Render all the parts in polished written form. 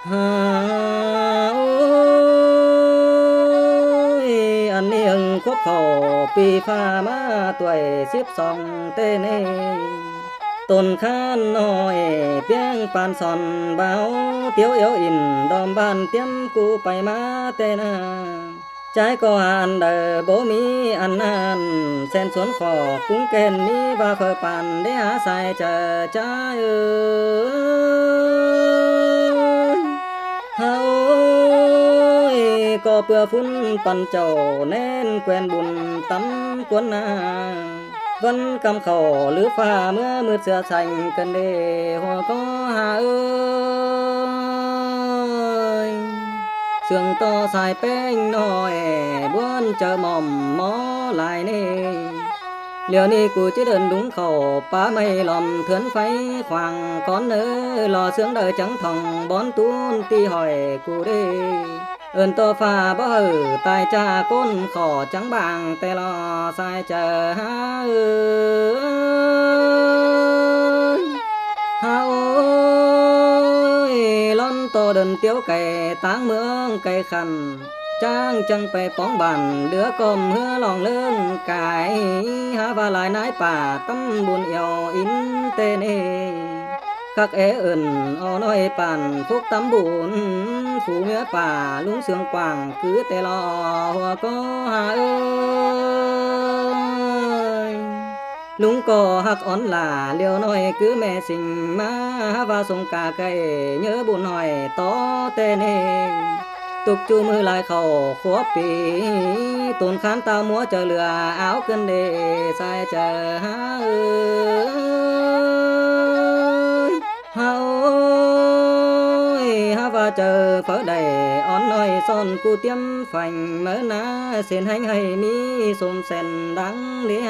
ฮาโอ้ยอันนี้หึงคบเขาปีฟ้ามาตวย12เตเนต้นข้านน้อยเปียงปานสอนเบาเตียวเอวอินดอมบ้านเตรียมกูไปมาแต่นาใจก็อันเดอบ่มีอันนั้นแสนสวนขอกรุงเกณฑ์มีว่าเฟอปานได้หาใส่เจอใจเฮาก็เพื่อฟุ้นปันเจ้าแน่นแควนบุญตำกวนนาวันกำเข้าหรือฟ้าเมื่อมืดเสือสั่งกันเดหัวก็หาเสื่องต่อสายแป้งน้อยบ้วนเจอหม่อมหมอลายเน่เหลียวนี้กูจะเดินดุงเข้าป่าไม่หล่อมเถือนไฟขวางก้อนเนื้อหล่อเสื่องเดอจังทองบอนตูนตีหอยกูเด้เอิ้นต่อฟ้าบ่ตายจ้าก้นขอจังบางแต่รอสายเจอหาเฮาล้อนโตเดินเตียวไก่ต่างเมืองไก่คันจ้างจังไปป้องบันเดือกมเฮือลองเลื่องกายหาว่าหลายนายป่าตำบุญเอียวอินเตเนคักเอิ่นอ้อน้อยปานพวกตำบุญฝูเมื่อป่าลุงเสืองกว้างคือแต่ลอหัวก็หาลุงก็ฮักอ่อนหลาเลี้ยวน้อยคือแม่สิงมาว่าสงกาไก่เยอะบุญหน่อยต่อแต่เนตุกจูมือลายเข้าขวบปีต้นขานตามัวเจอเหลือเอาขึ้นเดใส่เจอหาเฮาหาว่าเจอเฝอได้อ่อนน้อยซ่อนกูเตรียมฝังเมื่อนาเส้นให้มีสมเส้นดังเลีย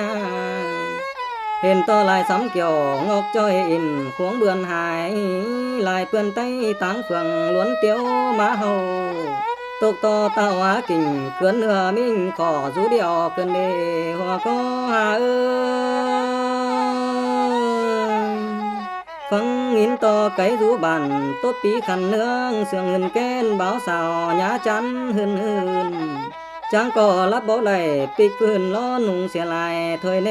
เห็นต่อลายสำเกี่ยวงอกจ้อยอินขวงเบือนหายลายเปื้อนใต้ต่างเฟืองล้วนเตียวมาเฮาตกต่อตาหวากิ่งเกินเนื้อมิ่งขอสูเดียวเกินเดหัวก็หาฟังหินต่อไก่รูบันตบปีขันเนืองเสื่องเงินแก้นบ่าวสาวหยาจันหืนจังก็รับบ่ไหลปิกพื้นล้อนุ่งเสียลายถอยเน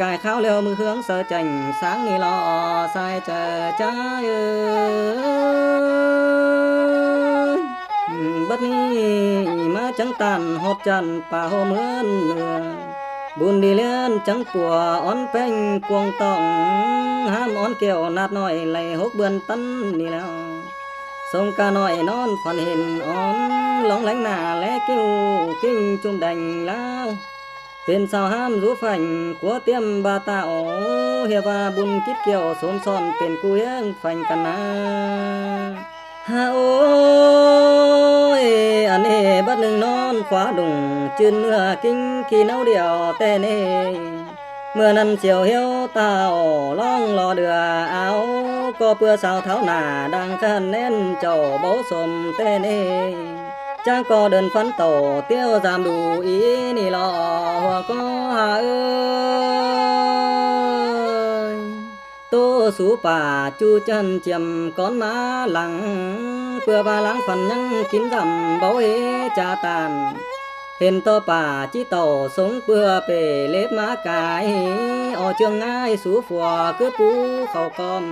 กายข้าวแล้วมือเฮืองเสอจังสางนี่ลอสายเจอใจบัดนี้มาจังตันหอบจันป่าโหเหมือนเนื้อบุญดีเลื่อนจังปัวอ่อนแป้งกวงต้องห้ามอ่อนแก้วนาดน้อยไหลหกเบือนตันนี่แล้วสงกาน้อยนอนฝันเห็นอ่อนหลงแหลงหน้าและกิ้วกิ้งจุ่มดังแล้วเป็นสาวห้ามรู้ฝันกัวเตรียมบาตาโอเฮียว่าบุญคิดเกี่ยวสมซ้อนเป็นกูเองฝันกันนะฮาโอ้ยอันนี้บัดหนึ่งนอนขวาดุงจืนเนื้อกิ้งขี้เน่าเดียวแต่เน่เมื่อนั้นเสียวเหี่ยวตาล่องรอเดือเอาก็เพื่อสาวเท้าหน้าดังคันแน่นเจ้าเบาสมแต่เน่จ้างก็เดินฟันโตเตี้ยวตามดูอีนี่ลอหัวก็หาตัวสู่ป่าจูจันเจียมก้อนมาหลังเพื่อว่าล้างฝันยังกินดำเบาเอจาตานเห็นตัวป่าจิโตสงเปื้อเปเล็บมากายออเจืองง่ายสู่ฝัวคือปูเข้ากอม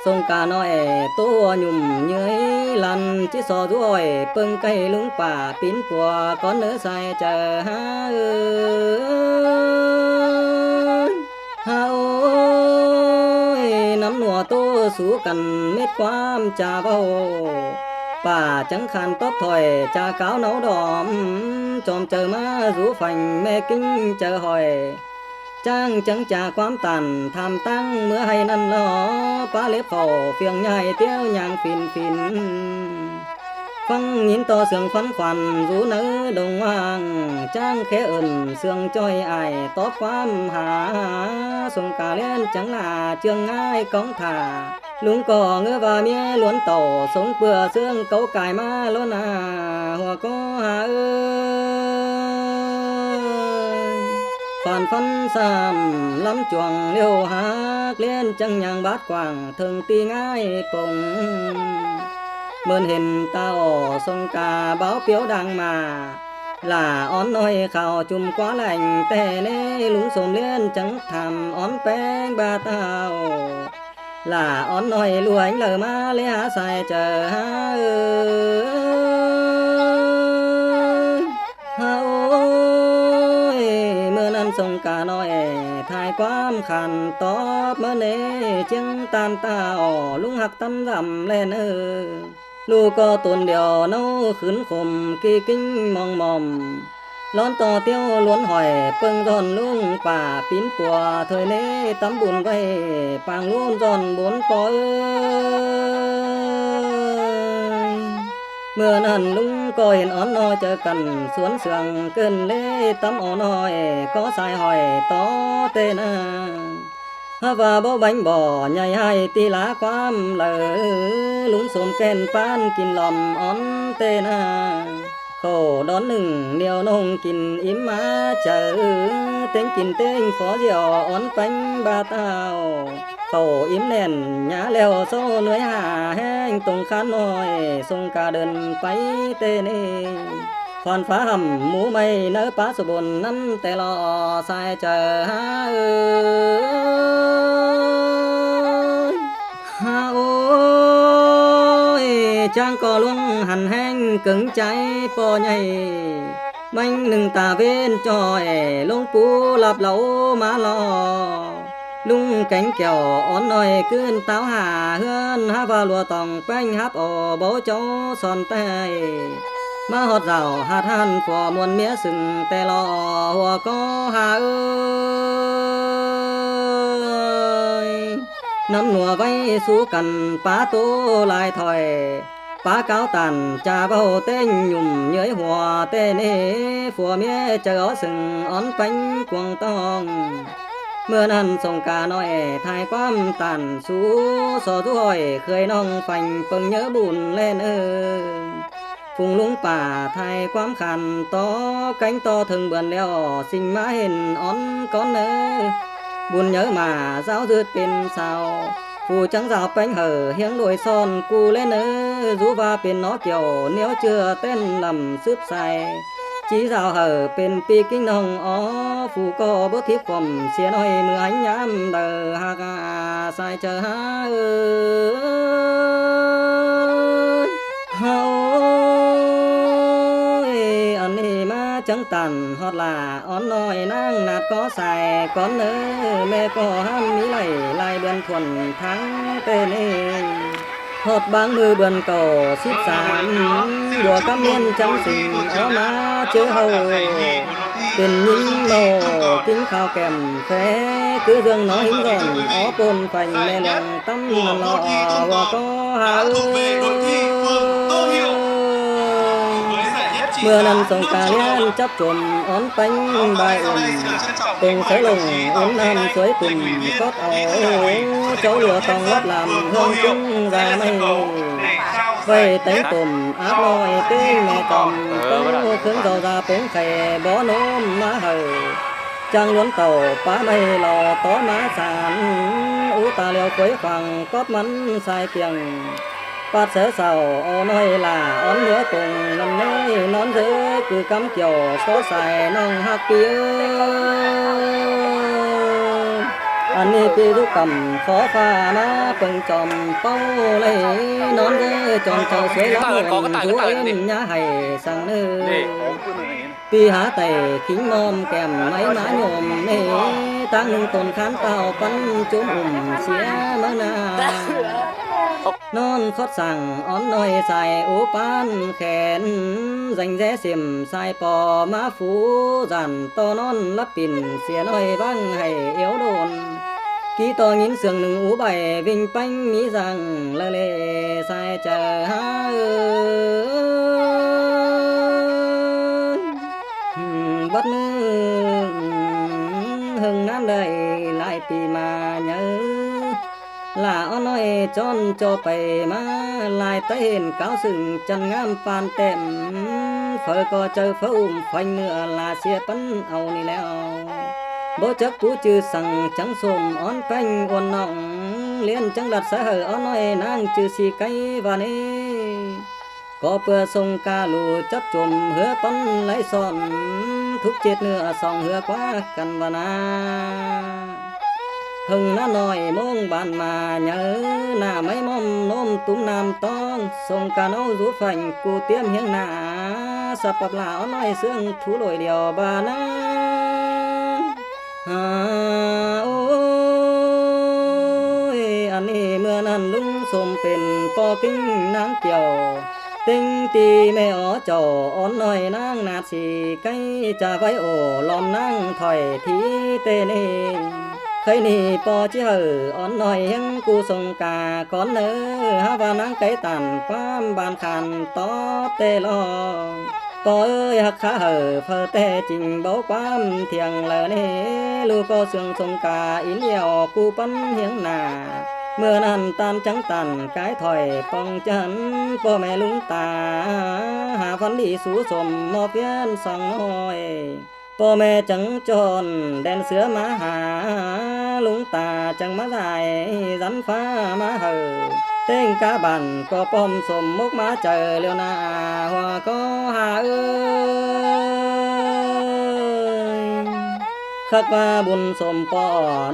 สงกาน้อยตัวหยุ่มเย้ยลันจิสอด้วยเปิงไก่ลุงป่าปิ้นปัวก้อนเนื้อใส่เจอหาเฮาน้ำหนัวตัวสู่กันเม็ดความจาเบาป่าจังคันตบถอยจาขาวเนาดอมจอมเจอมารู้ฝันแม่กิ้งเจอหอยจ้างจังจากความตันทำตั้งเมื่อให้นั่นลอป้าเล็บเขาเฟียงใหญ่เตี้ยวย่างฟินฟังหินต่อเสียงฟันควันรู้เนื้อดงว่างจ้างแค่เอิ่นเสียงจ้อยไอตอบความหาสงกาเล่นจังหน้าเจืองง่ายกองถ่าลุงก็เงือว่าเมียล้วนโตสงเปื่อเสื่องเกากายมาล้วนหัวก็หาฝันฟันสามลำจวงเลี้ยวหากเลี้ยนจังอย่างบาดกว้างถึงตีง่ายปง เมื่อเห็นตาอ่อทรงกาเบาเปียวดังมาลาอ้อนน้อยเข้าจุ่มกว่าแหล่งแต่เน่ลุงสมเลียนจังทำอ้อนแป้งบาเต้าลาอ้อนน้อยลวยเลยมาเลยหาใส่เจอหาโอ้ยเมื่อนั้นทรงกาน้อยทายความขันตอบเมื่อเน่จึงตามตาอ่อลุงหักตำรำแล่นลูกก็ตนเดียวเนาขึ้นคมกี่กิ้งมองมอมร้อนต่อเตี้ยวล้วนหอยเปิงดอนลุงป่าปิ้นปัวเธอเน่ตำบุญไว้ปางล้วนดอนบนปอยเมื่อนั้นลุงก็เห็นอ่อนน้อยเจอกันสวนเสืองเกินเล่ตำอ่อนน้อยก็สายหอยต่อเตนาฮาว่าบ่บังบ่ใหญ่ให้ตีลาความเลอลุงสมแก่นปานกินลอมอ่อนเตนาโคดอนหนึ่งเดียวนงกินอิ่มมาเจอเต็งกินเต็งฝอเดียวอ่อนปังบาเต้าเขาอิ่มแน่นหยาแล้วโซเหนื่อยหาแห้งตรงคันน้อยทรงกาเดินไปเตเนควานฟ้าห่ำหมูไม่เนื้อปลาสบนน้ำแต่ลอสายเจอหาโอ้ยจางก็ลวงหันแห้งกึ่งใจปอใหญ่มันหนึ่งตาเว้นจอยลงปูหลับเหลามาลอลุงแก่งแก้วอ่อนน้อยขึ้นเต้าหาเฮือนหาว่าลัวตองแป้งฮับอ่อบ่เจ้าสอนใต้มาฮอดเจ้าหาท่านผัวมวนเมียซึ่งแต่ลอหัวก็หาน้ำหนัวไว้สู้กันป้าโตลายถอยป้าเก้าตันจ่าเบาเต้นยุ่มเย้ยหัวเต้เน่ผัวเมียเจอซึ่งอ่อนปังกวงตองเมื่อนั้นสงกาน้อยทายความตันสู้สอถ้วยเคยน้องฟังเปิงเยอะบุญเล่นฟุงลุงป่าไทยความขันต่อcánhต่อถึงเบือนแล้วสิ่งมาเห็นอ่อนก้อนบุญเยอะมาเจ้าดืดเป็นสาวผู้จังสาวเป็นhiếng đôi son cu lên dùว่าเป็นน้อเกี่ยวเหนียวเจือเต้นลำซึบใส่จีสาวเป็นปีกิ้งน้องอ๋อผู้ก็บ่ทิพย์ความเสียน้อยเมื่อหันยามเด้อหากใส่เจอหาอันนี้มาจังตันฮอดลาอ่อนน้อยนางนาดก็ใส่ก่อนแม่ก็ห้ามมีไหลลายเบือนทวนทั้งเต้นฮอดบางมือเบือนเก่า13บัวกำเนียนจังสิงออกมาเจอเฮาเป็นยิ้มโลกินข้าวแกมแท้คือเรื่องน้อยหินก่อนอ๋อปนไฟแม่ลงตั้มนอว่าก็หาเมื่อนั้นสงกาเลียนจับจมอ่อนปังใบเป็นใสลงอุ่นน้ำสวยตุ่มก็เอาเจ้าเหลือต้องรับลำห้องจึงราไม่ไว้เต็งตุ่มอาบลอยเต้งแม่ตอมต้องขึ้นต่อราเป็นไข่บ่อน้มมาจังล้วนเต่าป้าไม่หล่อต่อมาสานตาเลียวควยฟังก็มันสายเปียงปาดเสือเสาอ่อนน้อยลาอ่อนเหนือตรงลำเน่นอนเธอคือกำเกี่ยวก็ใส่น้องหักเปียอันนี้ปีทุกกำขอฟ้ามาเปิงจอมเป้าเลยนอนเธอจอมเจ้าสวยล้ำเงินดูเอ็มยาให้สั่งเนื้อปีหาไต่ขิงมอมแก้มไม้หมาโยมเน่ตั้งต้นขานเต่าปันจุ่มเสียเมื่อนานอนคดสั่งอ่อนน้อยใส่อุปานแขนrành rẽ xiêm sai pò má phú dàn to non lắp pin xìa nói vang hay yếu đồn ký to nghìn sườn nừng ú bảy vinh panh mỹ rằng lơ lê sai chờ ha bắt hừng nam đời lại tì mà nhớ làอ้อนน้อยจอนโจไปมาลายตาเห็นเก้าซึ่งจันงามปานเต็มเฟอก็เจอเฟออุ้มไฟเนื้อลาเสียปันเอานี่แล้วบ่จักผู้จือสั่งจังสมอ้อนแป้งอ้วนน้องเลี้ยนจังดัดสะเหออ้อนน้อยนางจือสีไก่ว่านี่ ก็เพื่อทรงกาลูจับจุ่มเหือปันไหลซ่อนทุกเจ็ดเนื้อสองเหือกว่ากันวนาหึงน้าหน่อยมงบานมาเnhớหน้าไม่มอมนมตุ้มน้ำต้องส่งกาเอารูphànhกูเตรียมเฮียงหน้าสับปับลาวน้อยเสื่องทูลอยเดียวบานาโอ้ยอันนี้เมื่อนั้นลุงสมเป็นปอกิ้งนางเกี่ยวติ้งตีแม่อ๋อเจ้าอ่อนน้อยนางนาดสีไก่จะไว้โอล้อมนางถอยทีเตเนเคยนี่ปอจิอ่อนน้อยยังกูส่งกาก่อนเนอฮาว่านางไก่ตันความบานคันตอบเตลอปอเอ้ยฮักขาเพอแต่จริงเบาความเที่ยงเลยนี่ลูกก็เสื่องส่งกาอินเดียวกูปั้นเฮียงหน้าเมื่อนั้นตามจังตันกายถอยป้องจันพ่อแม่ลุงตาหาฟันดีสู่สมมอบเพียนสองน้อยพ่อแม่จังจนแดนเสือมาหาลุงตาจังมาได้สันฟ้ามาเต้งกาบันก็ป้อมสมมุกมาเจอเลียวนาหัวก็หาคักว่าบุญสมปอ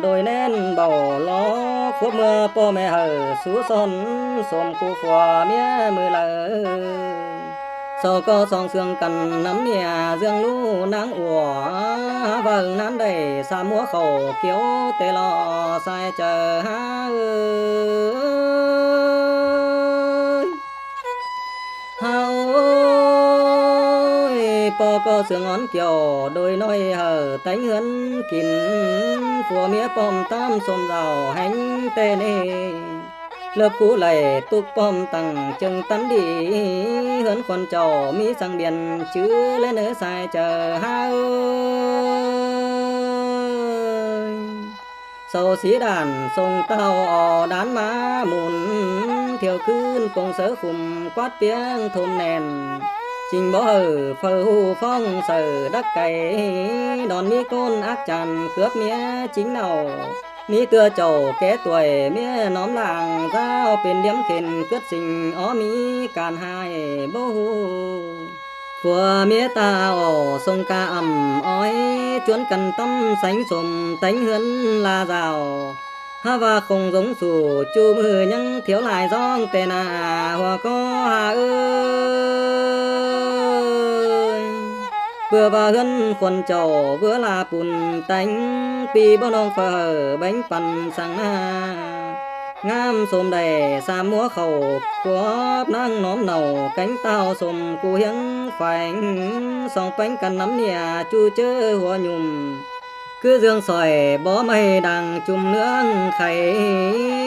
โดยแน่นเบาล้อควบเมื่อพ่อแม่สู้สนสมกูฝัวเมียมือสก็สองเสืองกันน้ำเนี่ยเสืองลู่นางอัวเบิ่งนั้นได้สามหัวเขาเกี่ยวเตลอใส่เจอหาเฮาปอก็เสืองอ่อนเกี่ยวโดยน้อยแต่งเงินกินผัวเมียป้อมตามสมเราแห่งเตเนเลิกกูไหลตุกป้อมตั้งจึงตันดีเหินคนเจ้ามีสังเบียนชื่อและเนื้อสายเจอหาเสาสีด่านทรงเต้าออด้านมาหมุนเที่ยวคืนกงเสือขุมกวาดเปียงทมแน่นจริงบ่เฝ้าฟ้องเสือดักไก่ดอนมีก้นอักจันเกือบเมียจริงเนามีเตือเจ้าแก่ตัวเมียน้อมหลังเจ้าเป็นเลี้ยมเข็นเกิดสิ่งมีการหายบ่ฮู้ผัวเมียตาทรงกาอ้อยชวนกันต้มแสงสมแต่งเฮือนลาดาวฮาว่าคงสงสู่จูมือยังเถียวหลายร้องแต่นาหัวก็หาเพื่อว่าเฮือนคนเจ้าเพื่อลาปุ่นแต่งปีบ่น้องเฟอแบ่งปันสั่งหน้างามสมได้สามหัวเขากวบนั่งน้อมเนาแก่งเต้าสมกูเฮียงแฝงสองแป้งกันน้ำเนี่ยจูเจอหัวหยุ่มคือเรื่องซอยบ่ไม่ดังจุ่มเนื้องไข่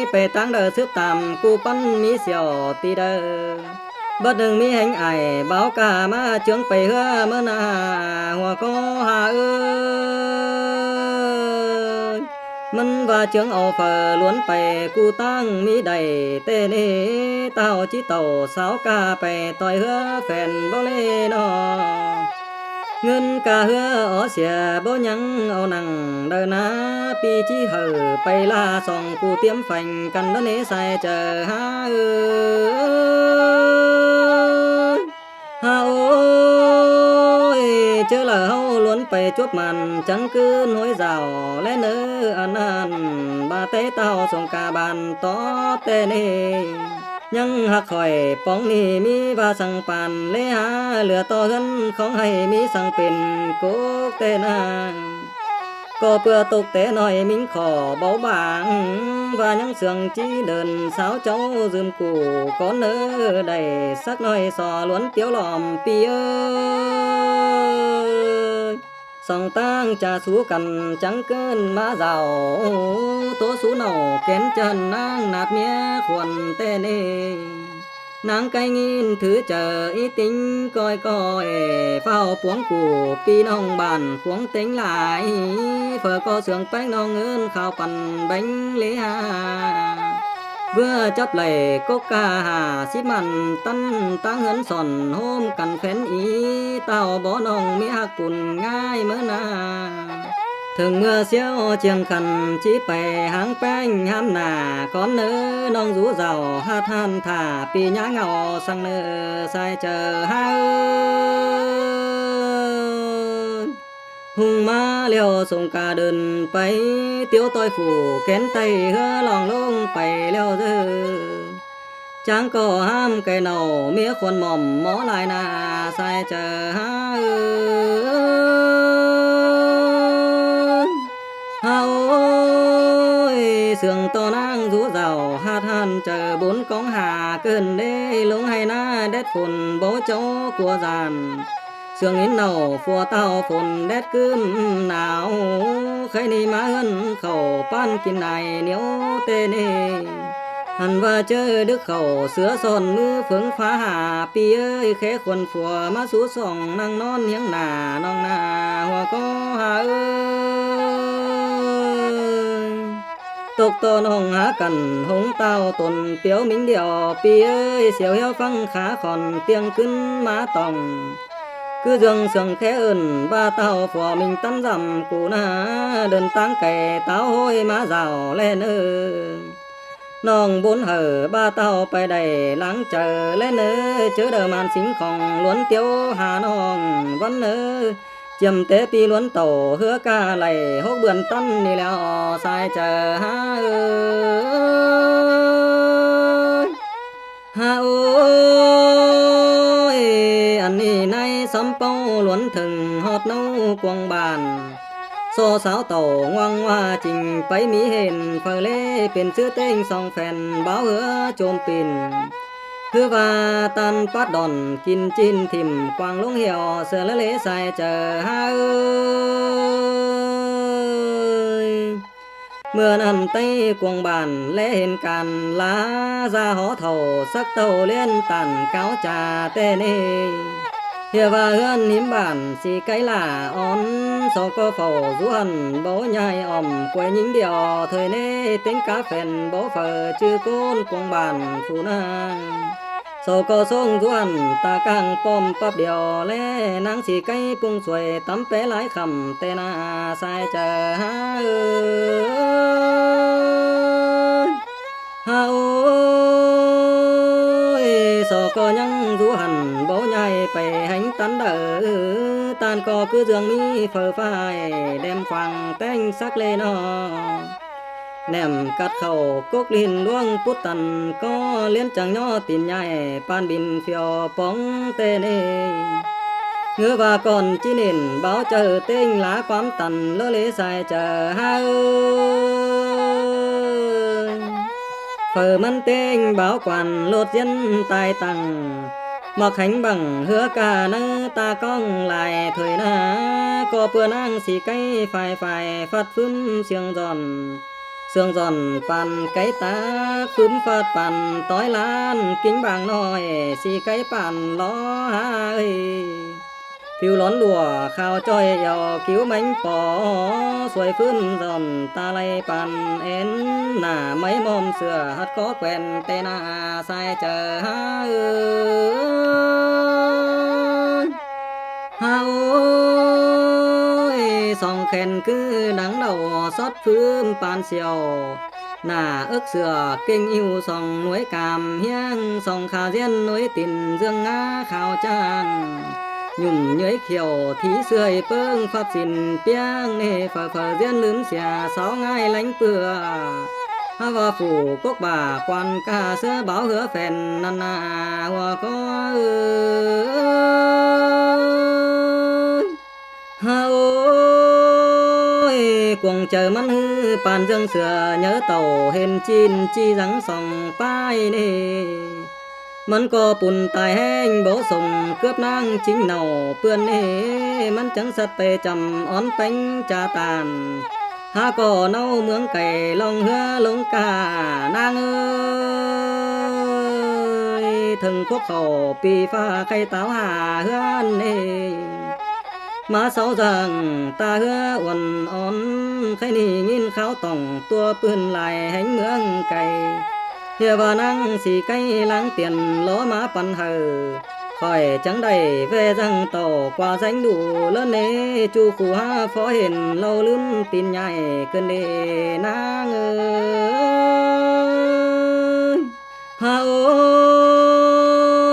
ไปตั้งเด้อซึบตามกูปั้นมีเสียวตีเด้อบัดหนึ่งมีแห่งไอเบากามาเจืองไปเฮือเมื่อนาหัวก็หามันว่าเจืองเอาเฟอล้วนไปกูตั้งมีใดเตเนเต้าจิเต่าสาวกาไปต่อยเฮือแฟนบ่เลนอเงินกาเฮือเสียบ่ยังเอานังเดินนาปีจีไปลาส่องกูเตรียมแฝงกันแล้วเนใส่เจอหาโอ้ยเจอแล้วล้วนไปจวบมันจังคืนห้อยราวและเนื้ออันนั้นบาเตเต้าส่งกาบานต่อเตเนยังหักคอยป้องนี่มีว่าสังปานเลหาเหลือต่อเงินของให้มีสังเป็นโกกเตนาก็เพื่อตกแต่หน่อยมิ้งขอเบาบางว่ายังเสื่องจีเดินสาวเจ้าลืมกูก่อนเนื้อได้สักหน่อยสอล้วนเตียวหลอมปีสองตั้งจะสู้กันจังเกินมาเจ้าตัวสู้เนาเก่นจันนางนาดเมียควรเต้เนนางไก่งินถือเจออีติงก้อยเฝ้าปวงกูปีน้องบ้านขวงเต็งหลายเฟอก็เสื่องแป้งน้องเงินข้าวปั่นแบงเลียเบื่อจับไหลก็กาหาสิมันตั้นตั้งเหินส่อนโฮมกันแฟนอีเต้าบ่น้องมีหักปุ่นง่ายเมื่อนา ถึงเมื่อเสียวเจียงคันจีไปหางแป้งห้ามหน้าก่อนเนื้อน้องรู้เจ้าหาท่านท่าปีหญ้าเงาสังเนื้อใส่เจอหาหุงมาเลี้ยวส่งกาเดินไปเตียวต้อยฝูแขนไตเฮือลองลงไปแล้วเด้อจางก็ห้ามไก่เน่าเมียควรหม่อมหมอลายหน้าใส่เจอหาเฮาเสื่องต่อนางรู้เจ้าหาท่านเจอบุญกองหาเกินเด้ลงให้หน้าเด็ดฝุ่นโบโจกลัวจานเสื่องหินเน่าฟัวเต้าฝนแดดกึมหนาวใครนี่มาเฮินเข้าปั้นกินนายเหนียวเตเนหันว่าเจอดึกเข้าเสือซ่อนมือฝึงฟ้าหาปีเอ้ยแค่คนฟัวมาสู่ส่องนั่งนอนเฮียงหน้าน้องหน้าหัวก็หาเอ้ยตกตอนห้องหากันหงเต้าตนเปียวมิงเดียวปีเอ้ยเสียวเหี่ยวฟังขาขอนเตียงขึ้นมาต้องcứ dương sương khẽ ơn ba tao phò mình tắm dầm cụ na đơn táng kẻ tao hôi má rào lên nong bốn hở ba taoไปได้ล้างเจอเล่นเจอเดิมานสิงของล้วนเตียวหาน้องวันเจียมเตปีล้วนโตเฮือกาไหลหกเบือนตั้นนี่แล้วสายเจอหาหาอันนี้ในสำเป้าหลวนถึงฮอดเนากวงบานโซสาวเต่าวังว่าจริงไปมีเห็นเฟเลเป็นชื่อเต้งสองแฟนบ่าวเหือโจมปินคือว่าตันปัดดอนกินจินทิมกวางลงเหี่ยวเสือละเลใส่เจอหาเมื่อนั้นไต้กวงบานและเห็นกันลาซาหอเท่าสักเต่าเล่นตันเก้าจ่าเตเนเฮียว่าเฮือนหิมบ้านสิไกลล่าอ่อนสกเฝ้าสุหันบ่ใหญ่อ่อมกวยหญิงเดียวเถยเนเต็งกาแฟนบ่เฟอชื่อโกนกวงบานผู้นางสกทรงสุหันตากลางป้อมปับเดียวแลนางสิไกปุงสวยตำแปหลายคำแต่นาสายเจอหาเฮาสก็ยังรู้หันบ่ใหญ่ไปหันตันเด้อตานก็คือเรื่องมีเฟอไฟแดมฟังแต่งสักเลยนอแนมกัดเข้ากกลิ้นล่วงปุตตันก็เลี้ยนจังย่อตีนใหญ่ปานบินเฟียวป้องเตเนเงือว่าก่อนจีนินเบาเจอเต้งหลาความตันเลเลใส่เจอหาเฟอมันเต้งเบากวันโลดเย็นตายตังหมอกแข็งบังเหือกาเนื้อตาก้องลายถอยหน้าก็เปื้อนางสีไก่ไฟฟัดฟื้มเสียงจอนเสียงจอนปันไก่ตาฟื้มฟัดปันต้อยล้านกิ้งบางน้อยสีไก่ปันล้อหาผิวร้อนลัวข้าวจ้อยยอคิ้วแมงปอสวยฟื้นจอนตาไหลปันเอ็นหน้าไม่มอมเสือหัดก็แกวนเตนาใส่เจอหาเฮาสองแขนคือหนังเดาซอดฟื้มปานเสียวหน้าเอิกเสือเก่งอิวสองหน่วยกามเฮียงสองขาเจียนหน่วยติ่นเรื่องงาข่าวจางยุ่มเย้ยเขียวทีเสื่อยเปิ้งฟับสินเปียงเน่ฝ่าเจียนลืมเสียสาวง่ายแหลงเปื่อฮาว่าฝูกกบ่าควันกาเสือเบาเหือแฟนนันนาหัวก็เฮากวงเจอมันฮือปานเรื่องเสือเnhớเต่าเห็นจีนจีรังส่องป้ายนี่มันก็ปุ่นตายแห้งโบส่งเกือบนางจิงเน่าเปื้อนเน่มันจังสัตไปจำอ่อนเป็งจาตานหาก็เน่าเมืองไก่ลองเหือลงกานางถึงพวกเขาปีฟ้าไข่ตาวหาเฮือนเน่มาเสาจังตาเหืออ่อนอ่อนใครนี่ยินเขาต้องตัวปืนลายแห่งเมืองไก่เฮียว่านั่งสีไก่ล้างเตียนล้อมาปันเหอ ค่อยจังได้แวจังโตกว่าแสงดูละเนจูคู่หาพอเห็นเราลืมตีนใหญ่เกินเดนางเอ้ยฮาโอ้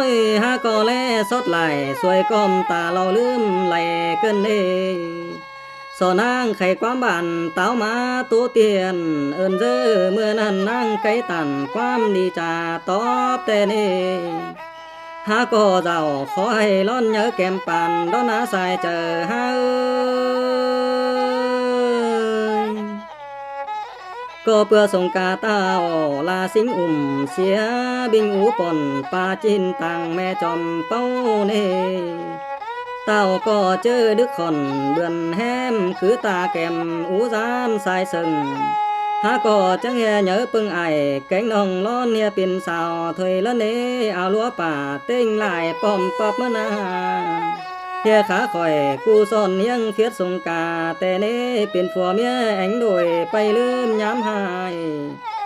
ยฮาก็แลสดไหลสวยก้มตาเราลืมไหลเกินเดสอนางไขความบานเต้ามาตัวเตียนเอิ้นเด้อเมื่อนั้นนางไก่ตันความดีจาตอบแต่นี้หาก็เจ้าขอให้ร้อนเยอะแก้มปานดอนหาสายเจอหาก็เพื่อส่งกาเต้าลาสิงเสียบิงอูป่นปาจินตังแม่จอมเป้าเนเต้าก็เจอดึกคนเบือนแฮมคือตาแก้มอูจานสายซึ่งหาก็จังเหยปึงไอแกงน้องร้อนเนี่ยเป็นสาวถอยละเนเอาลัวป่าเต็งหลายป้อมปอบมะนาเฮียขาข่อยกูซ่อนยังเฟียดสงกาแต่เนเป็นผัวเมียแองโดยไปลืมยามหาย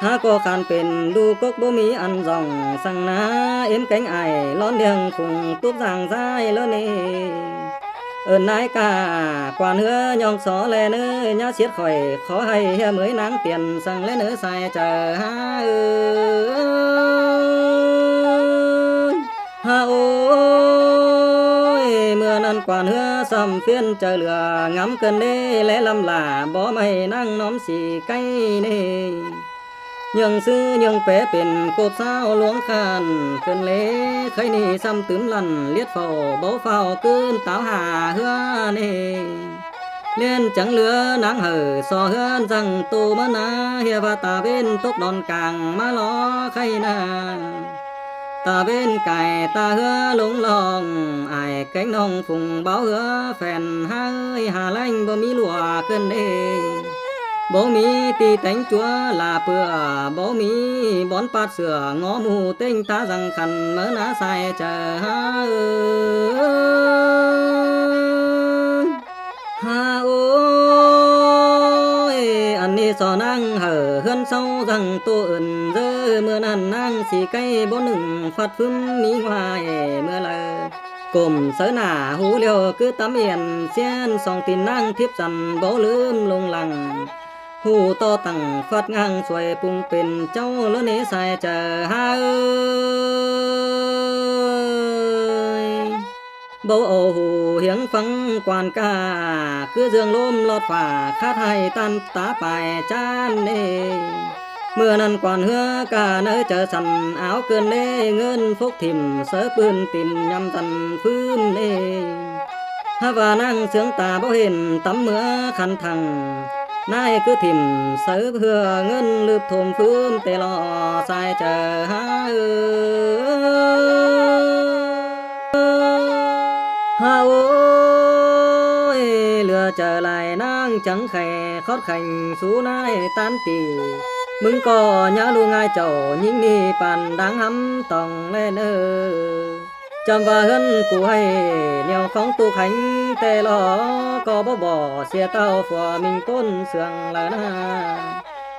หาก็คานเป็นดูกกบ่มีอันจ่องสั่งนาเอ็มแกงไอร้อนเดียงคงตุบสั่งซ้ายละเนเอิ้นนายกากว่าเนื้อยองสอแลเนื้อยาเสียดข่อยขอให้เฮียเหมยนางเปลี่ยนสั่งแลเนื้อใส่เจอหาฮาโอ้ยเมื่อนั้นกว่าเนื้อซ้ำเฟียนเจอเหลืองำเกินเด้และลำลาบ่ไม่นั่งน้อมสีไก่เน่ยังซื้อยังแปะเป็นกบสาวหลวงคานเกินเลใครนี่ซ้ำตึมลั่นเลียดเฝ้าเบาเฝ้าเกินตาวหาเฮือเน่เล่นจังเหลือนางสอเฮือนจังตูมะนาเฮียว่าตาเว้นตกดอนกลางมาล้อใครนาตาเว้นไก่ตาเฮือลงลองไอ้แกงน้องฝุ่งเบาเฮือแฟนหาแรงบ่มีหลัวเกินเด้บ่มีตีแต่งจัวลาเปื่อบ่มีบอนปาดเสืองอหมูเต็งตาสังคันเมื่อนาใส่เจอฮาโอ้ยอันนี้สอนางเฮือนเศร้าจังตัวอื่นเด้อเมื่อนั้นนางสิไก่บ่หนึ่งฟัดฟึมมีวายเมื่อเลยกลมเสหน้าหูเลียวคือตำเอียนเสียนสองตีนนางทิพย์สันบ่ลืมลงหลังหูต่อตั้งฟัดงางสวยปุงเป็นเจ้าละเนใส่เจอหาบ่เอาหูเหียงฟังกวานกาคือเรื่องลมลอดฝ่าคาไทยตันตาปลายจานเนเมื่อนั้นกวานเหือกาเนเจอสันเอาเกินเล่เงินฟกถิ่มเสือปืนตินยำตันฟื้นเนฮาว่านั่งเสียงตาบ่เห็นตำเมื่อคันทังนายคือถิ่มเสือเพื่อเงินลืบถมฟื้นแต่รอสายเจอหาฮาโอ้ยเหลือเจอลายนางจังไข่คอดไข่สูนายตันตีมึงก็อย่าลูง่ายเจ้ายิ่งนี่ปานดังหำต้องแลเนอจำว่าเฮินกูให้เหนียวของตู้ขังแต่ลอก็บ่เสียเต้าฝัวมิงก้นเสืองละนะ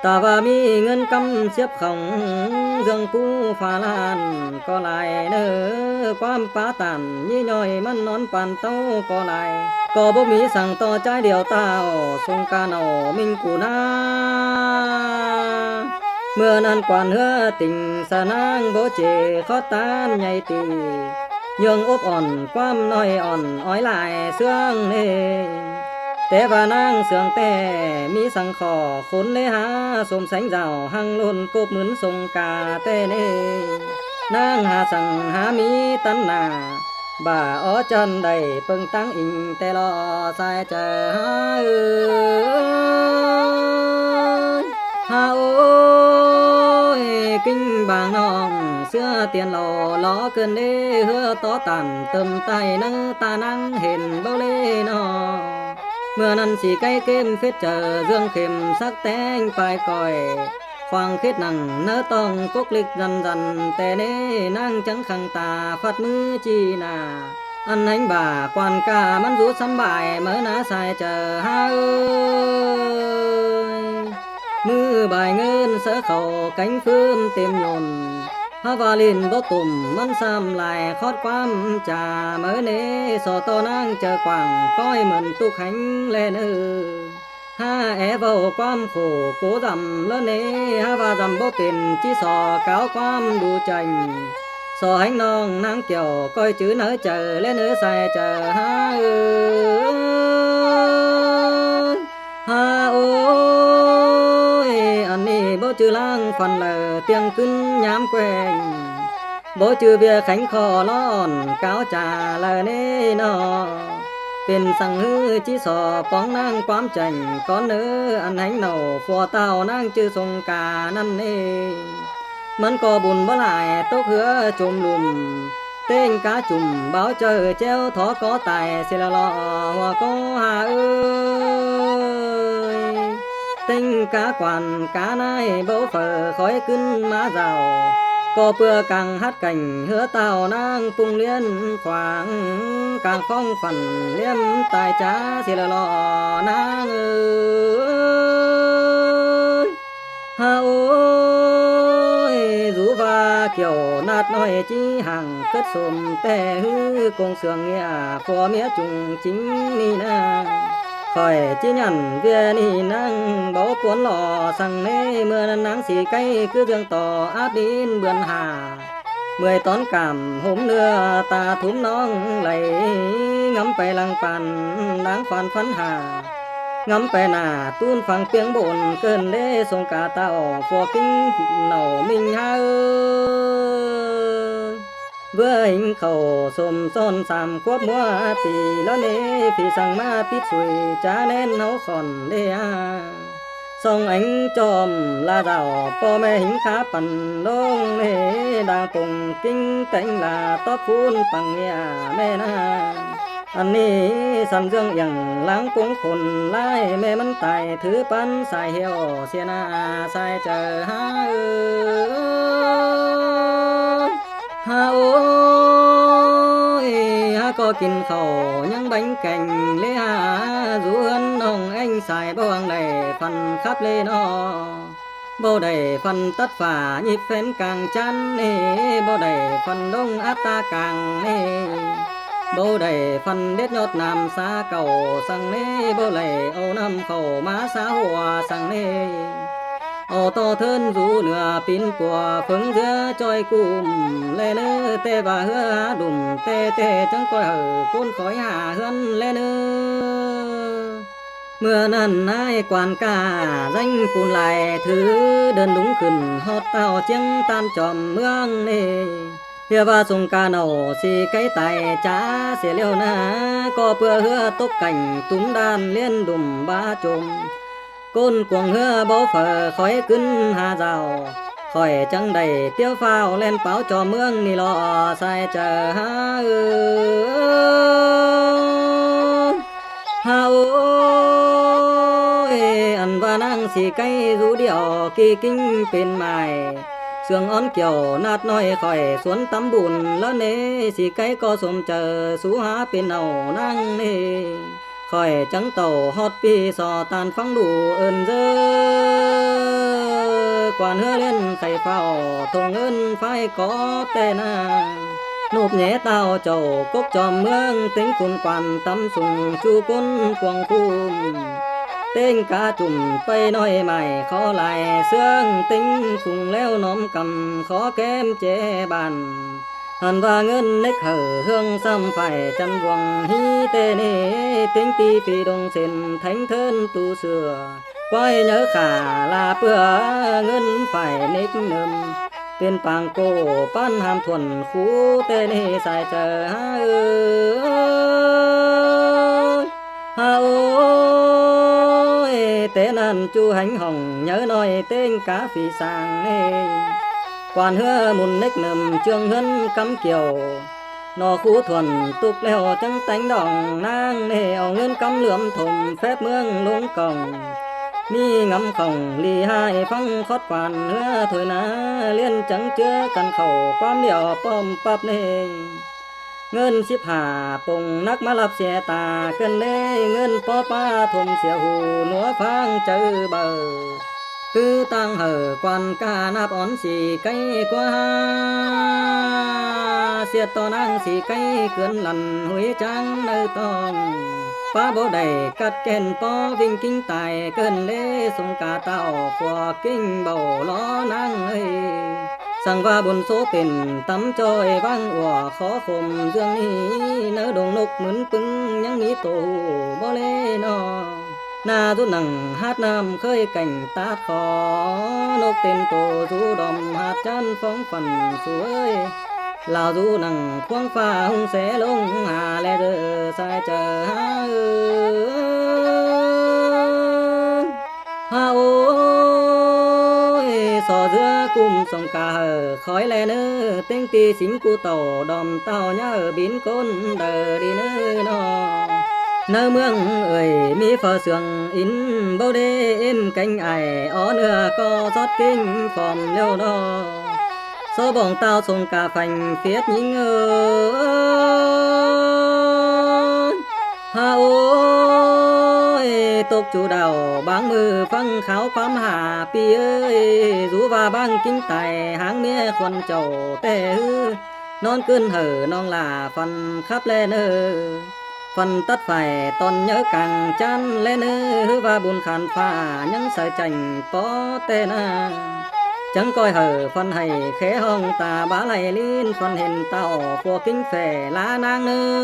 แต่ว่ามีเงินกำเสียบของเรื่องผู้ฟ้าลานก็หลายเนอความปาตันยี่ย่อยมันนอนปานเต้าก็หลายก็บ่มีสั่งต่อใจเดียวเต้าสงการเอามิงกูนาเมื่อนั้นกวนเฮือติ่งสนางบ่เจขอตานใหญ่ตียังอบอ่อนความน้อยอ่อนอ้อยลายเสื่องเนแต่ว่านางเสื่องแต่มีสังขอคนได้หาสมแสงเจ้าหังล้นกบเหมือนสงกาแต่เนนางหาสั่งหามีตันนาบ่าอ้อจันได้เปิงตั้งอิงแต่รอสายเจอฮาโอ้ยกิ้งบางน้องเสื้อเตียนล้อเกินเด้เฮือต่อตันเติมไตนังตานังเห็นเบาเลนอเมื่อนั้นสิไก่เกมเฟชเจอเรื่องเข็มสักแตงปลายก่อยควางเค็ดนั่งเนื้อต้องกกลิกรันแต่เน่นั่งจังขังตาฟัดมือจีนาอันไหนบ่ากวนกามันรู้สบายเมื่อนาสายเจอหามือบ่ายเงินเสือเขาแกงฟื้มเต็มยน ฮาวาลินบ่ตุ่มมันซ้ำหลายคอดความจาเมื่อเนสอตอนางเจอกว่างก้อยเหมือนตุกแข็งแลเนอฮาแอเว้าความโคโกดำแล้วเนฮาว่าดำบ่เป็นจิสอก้าวความดูใจสอให้น้องนางเกี่ยวก้อยจื้อเนอเจอและเนอใส่เจอฮาฮาโอ้ยอันนี้บ่จื้อล้างฟันเลอเตียงขึ้นยามแกว่งบ่จื้อเบียแข็งคอร้อนก้าวจาเลอเนนอเป็นสังหือจิสอป้องนางความจังก่อนเนออันให้เนาฟัวเต้านางจื้อสงกานั่นเองมันก็บุญบ่หลายตกเหือจุ่มลุมเต้งกาจุ่มเบาเจอแจ้วถอก็ตายสิละลอหัวก็หาเต้งกากวันกานายเบาเฝอคอยขึ้นมาเจ้าก็เพื่อกังฮัดกันเหือเต้านางปุงเลี้ยนขวางกลางฟ้องฝันเลี้ยมตายจ้าสิละลอนางฮาโอ้ยรูว่าเกี่ยวนาดน้อยจีห่างเกิดสมแต่ฮือกงเสืองเงียผัวเมียจุงจริงนี่นะคอยจิญันเวียนี่นั่งบ่ปวนหล่อสั่งเนเมื่อนั้นนางสีไก่คือเรื่องต่ออาบดินเบือนหาเมื่อยตอนกำห่มเนื้อตาทุ่มน้องไหลงำไปลังปันนางฟันฟันหางำไปหน้าตูนฟังเปียงบนเกินเด้สงกาตาออกฟัวกิ้งเหนามิงหาเบื่อหิงเข้าสมซ้อน3ควบมัวปีแล้วเนพี่สั่งมาปิดสุยจาแน่นเฮาค่อนเด้ส่องอังจอมลาเจ้าพ่อแม่หิงขาปั่นลงเนดาปงกิ้งแต่งลาตอบคุณปังเมียแม่นาอันนี้สันเรื่องอย่างหลังปงคนไล่แม่มันตายถือปันสายเหี่ยวเสียนาสายเจอหาฮาโอ้ยฮาก็กินข้าวยังบánh cành lêหาdù ânน้องอังสายบ่วงได้ฟันคับเลนอบ่ได้ฟันตัดฝ่าหยิบแฟนกลางจันนี่บ่ได้ฟันดงอัตตากลางนี่บ่ได้ฟันเด็ดยอดน้ำสาเก่าสั่งนี่บ่ไหลเอาน้ำเข้ามาสาหัวสั่งนี่เอาต่อเทินสู่เหนือปินปัวเพิ่งเถือจอยกุมแลเนอแต่ว่าเหือดุ่มแต่จังก้อยก้นคอยหาเฮือนแลเนอเมื่อนั้นนายกวนกาdanhปูนไหลถือเดินลุงขึ้นฮอดเต้าเจียงตามจอมเมืองนี่เฮียว่าสงกาเนาสิไก่ไตจ้าเสียแล้วนะก็เพื่อเหือตกกันตุ้มด้านเลี้ยนดุ่มบาจมก้นกวงเหือบ่เฝอคอยขึ้นหาเจ้าคอยจังได้เตี้ยวฟ้าวเล่นเป่าจอเมืองนี่ลอใส่เจอหาฮาโอ้ยอันว่านางสิไก่รู้เดียวกี่กิ้งเป็นไม้เสืองอ้อนเกี่ยวนาดน้อยคอยสวนตำบุญแล้วเนสิไก่ก็สมเจอสูหาเป็นเอานางเนคอยจังเต่าฮอดปีสอตานฟังดูเอิ้นเด้อกวนเฮือเล่นไข่เฝ้าทงเอิ้นไฟก็แต่นานูบแหน่เต้าเจ้ากกจอมเมืองเต็งคุณกวนตำสุงจูก้นกวงคุมเต็งกาจุ่มไปน้อยใหม่ขอลายเสื่องเต็งคุงแล้วน้อมกำขอแก้มเจบันหันว่าเงินเน็กเหือเฮืองซ้ำไฟจันวงฮีเตเนเต็งตีปีดงเส้นแทงเทินตูเสือไว้เนื้อขาลาเปื่อเงินไฟเน็กเนิมเป็นปางโกปั้นหามทวนคูเตเนใส่เจอฮาโอ้ยเตนันจูhành hồng nhớ nói tên cá phi sang nê quan hứa mùn nếch nầm trương hân cắm kiều nò khu thuần tục leo trắng tánh đỏng nang nê ao ngân cắm lượm thùng phép mương lũng còng mi ngắm khổng lì hai phong khót quan hứa thôi ná liên trắng chưa căn khẩu quan điệu pom pap nêเงิน15ปงนักมาลับเสียตาขึ้นเด้เงินปอป้าทมเสียหูหนัวฟังเจอเบอ cứ tăng hở quan ca nạp ón xì cây qua xiết to năng xì cây cươn lằn huế trắng nơi tòng phá bố đầy cắt kèn to vinh kinh tài cơn lễ sông cả tàu của kinh bầu ló năng ơi sang va buồn số tiền tắm trôi vang ủa khó khom dương ní nỡ đồng nục mướn pưng nhắn ní tổ bó lê nó na rút nằng hát nam khơi cảnh tát khó nốc tên tổ du đòm hát chân phóng phần suối lào du nằng khoang pha hung xé lông hà lê giờ sai chờ ha ôi sò giữa cùng sông cà hờ khói lè nơ tiếng ti xính cu tàu đòm tàu nhá ở biến côn đờ đi nơ nó nơi mương ơi mi phở sương in bao đêm cánh ai ó nửa có rót kinh phòm liêu đó số bóng tao sông cà phành phiết nhính ơi ha ôi tục chủ đầu báng mư phăng kháo quám hà pi ơi rú và băng kinh tài háng mía quần chầu tê hư non cơn hở non là phần khắp lên phần tất phải toàn nhớ càng chán lên và buồn khàn phà những sợi chành có tên chẳng coi hở phần hay khẽ hông ta bá lại liên phần hình tàu của kinh phè lá nang nơ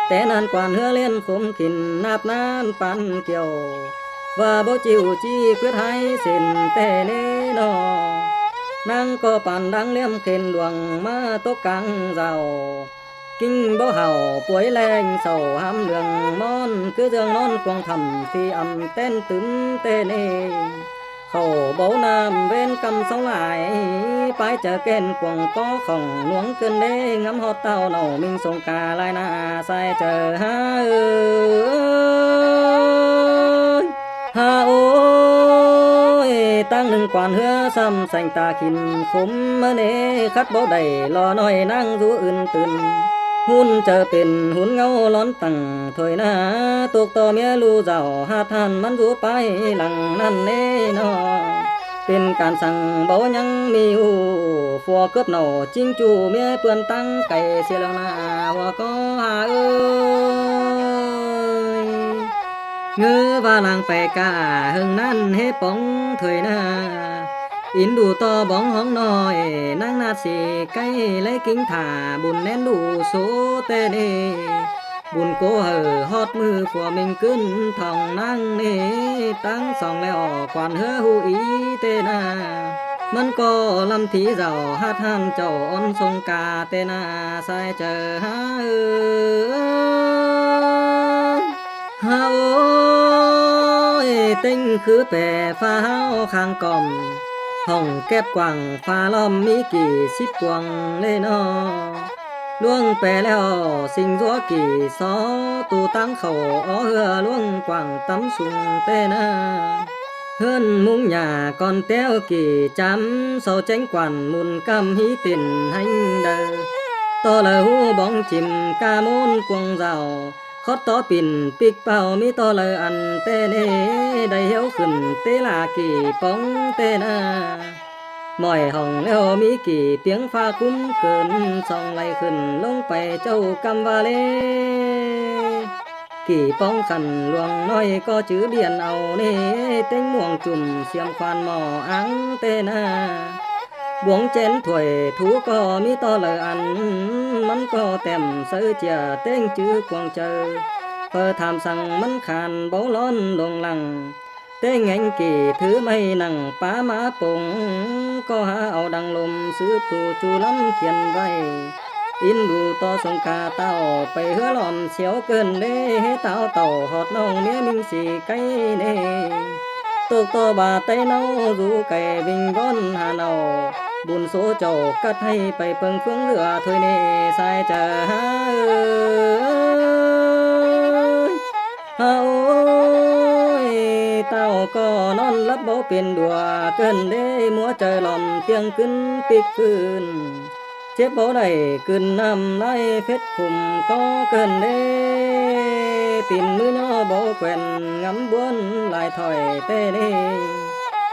té nan quan hứa liên khủng kình nạp nan pan kiều và bố chịu chi quyết hay xin tê nê nó năng có pan đang liêm khen luồng ma tốt càng giàu kinh bố hào cuối lên sầu ham đường món cứ dương non quang thầm phi âm tên tướng tên nê khổ bố nam bên cầm sống lại phải chờ kên quần có khổng nuống cơn đê ngắm hót tao nổ mình sông cà lai na sai chờ ha ơi ha ôi tăng nâng quan hứa xăm xanh ta khinh khúm mơ nê khát bố đầy lo nói năng rú ươn tươn hun chờ tiền hun ngâu lón tầng thôi na tuộc to mía lu giàu hát than mắn rú pai lằng năn nê nó tiền càn sang bố nhăng mi u phò cướp nổ chính chủ mía tuần tăng cày xe lăng na hoa có hà ơi ngư và làng bè cả hưng năn hết bóng thời na in đủ to bóng hóng nồi năng nát xì cây lấy kính thả bùn nén đủ số tê nê bùn cố hở hót mưa của mình cơn thòng năng nê tăng sòng leo quản hứa hú ý tê na mân có lâm thí giàu hát han chầu on sông cà tê na sai chờ ha ôi tinh khứ bè pha hao khang còm hồng kép quàng pha lom mỹ kỳ xít quàng lên nó luông bè leo sinh gió kỳ xó tu tăng khẩu ó hưa luông quàng tắm sùng tên hơn mung nhà con téo kỳ chám sau tránh quản mùn cam hí tiền hành đờ to lời hú bóng chìm ca môn quăng rào khót to pin pik bao mi to lời ăn tê nê đầy hiếu khẩn tê là kỳ bóng tê na mỏi hồng leo mỹ kỳ tiếng pha cúm cơn song lại khẩn lông bè châu cam va lê kỳ bóng khẩn luồng nói có chữ biển ầu nê tính muồng chùm xiêm khoan mò áng tê na buông chén thuở thú có mi to lời ăn mắn có tèm sơ chìa tên chữ quang chờ phơ tham sang mắn khàn bố lon luồng lằng tên ngành kỳ thứ mây nằng pá má bùng có há ảo đằng lùm sứ phù chu lắm kiền vay in đủ to sông cà tao bày hứa lòm xéo cơn đê tao tàu hot nông mía minh xì cây nê tục to bà tây nâu rú cày vinh vốn hà nâu buồn số chầu cắt hay bày bưng phương rửa thôi nê sai chờ ha ôi tao có non lấp bố tiền đùa cơn đê múa trời lòm tiếng cứng pích phương จ็บบ่ได้กลืนน้ำลายเพชรคุมก็เกินเด้ปิ่นมือย่อบ่แขวนงำบวนหลายถอยเต้เด้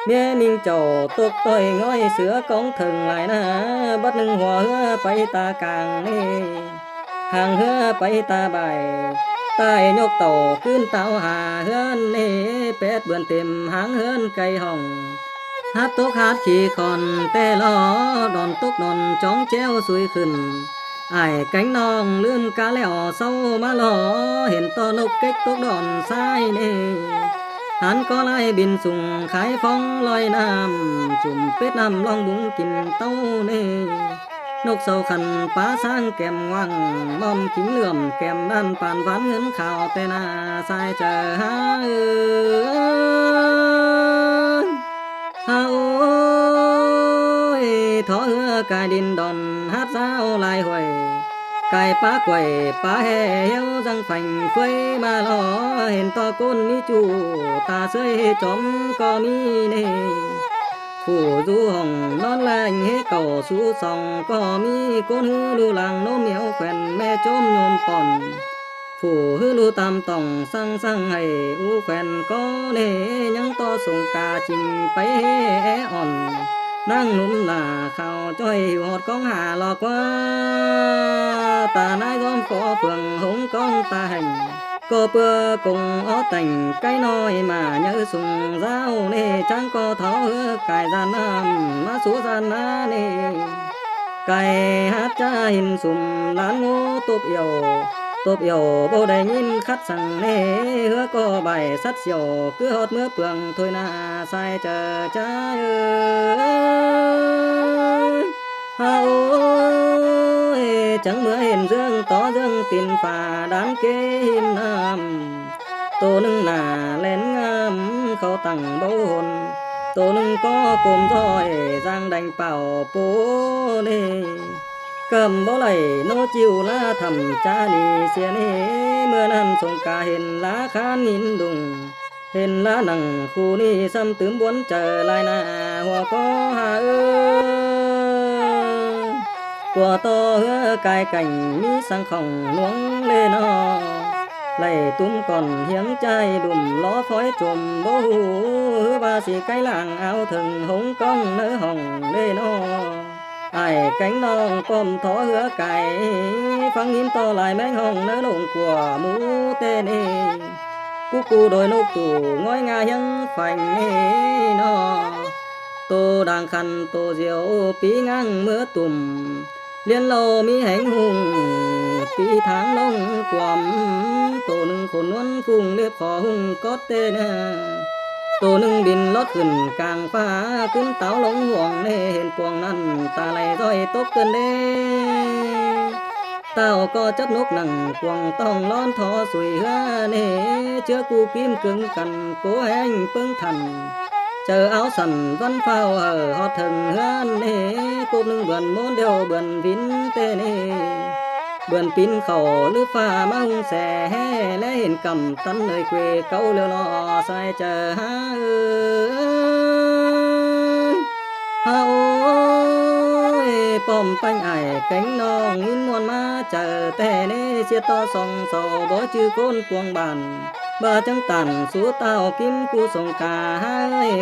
เมียนิ่งเจ้าตกต่อยง้อยเสือกองถึงหลายนะบัดหนึ่งหัวเหือไปตากลางนี่ห่างเหือไปตาใบใต้ยกเต่าขึ้นเต่าหาเฮือนนี่เป็ดเบือนเต็มหางเฮือนไก่ห้องฮัดตกฮัดขี่คอนแต่ล้อดอนตกดอนจ้องแจ้วสวยขึ้นอ้ายแก๊งน้องลืมกาแล้วเศร้ามาล้อเห็นต่อนกเก๊กตกดอนซ้ายนี่หันก็ไล่บินสุ่งขายฟองลอยน้ำจุ่มเป็ดน้ำลองบุงกินเต้านี่นกเสาขันป้าสร้างแก้มวังมอมขิงเหลื่อมแก้มด้านปานหวานเงินข่าวแต่หน้าสายเจอหาเฮาทอเหือกายดินดอนฮัดสาวลายหวยไก่ป้ากวยป้าแห่เหี่ยวจังฝังเฟยมาลอเห็นต่อก้นมีจูตาเสยจอมก็มีเน่ผู้ดูห้องนอนแรงให้เก่าสู้สองก็มีก้นหือดูหลังโน้มเหนียวแขวนแม่จมโยมป่อนผู้หือดูตามต้องสั่งให้อูแขวนก็เน่ยังต่อส่งกาจริงไปอ่อนนั่งนุ่มหน้าเข้าจ้อยหอดกองหาหลอกว่าตานายก้อมขอเฟืองหงกองตาแห่งก็เพื่อกงอ้อแต่งไก่น้อยมาเยอะสุ่งเจ้าเน่จังก็เท้าเหือกายจานน้ำมาสู่จานนาเน่ไก่ฮัดจ้าหินสุ่มล้านงูตบเอี่ยวบ่ได้ยินคัดสั่งเน่เหือก็ใบสัดเสียวคือฮอดเมื่อเปลืองถ้วยหน้าใส่เจอจ้าเฮาจังเมื่อเห็นเรื่องต่อเรื่องตินฝ่าด้านเกหินน้ำตัวหนึ่งหน้าแล่นงามเขาตั้งเบาหนตัวหนึ่งก็กลมจ้อยจางดังเป่าโปเน่กำบ่ไหลโนจิวลาทำจานีเสียเน่เมื่อนั้นสงกาเห็นลาคานหินดุงเห็นลาหนังคู่นี้ซ้ำตื่มบวนเจอลายหน้าหัวก็หากว่าต่อเหือกายกันมีสังของหลวงเลนอไล่ตุ้มก่อนเหียงใจดุ่มล้อฟอยจมบ่หูว่าสิไกลหลังเอาถึงหงก้องเนื้อห้องเลนอไอ้แก๊งน้องก้มถอเหือไก่ฟังหินต่อลายแมงห้องเนื้อลงกว่าหมูเตเน่กูโดยนกตู่ง้อยงายังฝังเน่นอโตดังคันโตเสียวปีงังเมื่อตุ่มเลียนโลมีแห่งหุงปีทางลงความตัวหนึ่งคนวันฟุ้งเรียบขอหุงก็เตนะตัวหนึ่งบินลอดขึ้นกลางฟ้าขึ้นเต่าลงห่วงเน่เห็นพวงนั้นตาไหลร้อยตกเกินเด้เต่าก็จับนกหนังพวงต้องร้อนทอสวยเฮือเน่เชื้อกูกิมกึ่งกันโกแห้งเปิ้งทันเจอเอาสั่นวันเฝ้าฮอดถึงเฮือนเน่กูนึงเบิ่นโมนเดียวเบิ่นวินเตเน่เบิ่นปินเข้าหรือฟ้ามาหุงแสและเห็นกำตันเลยเกวเก่าเลียวลอใส่เจอหาเฮาป้อมปังไอ้แก๊งน้องยินมวนมาเจอแต่เน่เสียต่อสองโซบ่ชื่อคนกวงบานบ่จังตันสู่เต้ากินกูส่งกาให้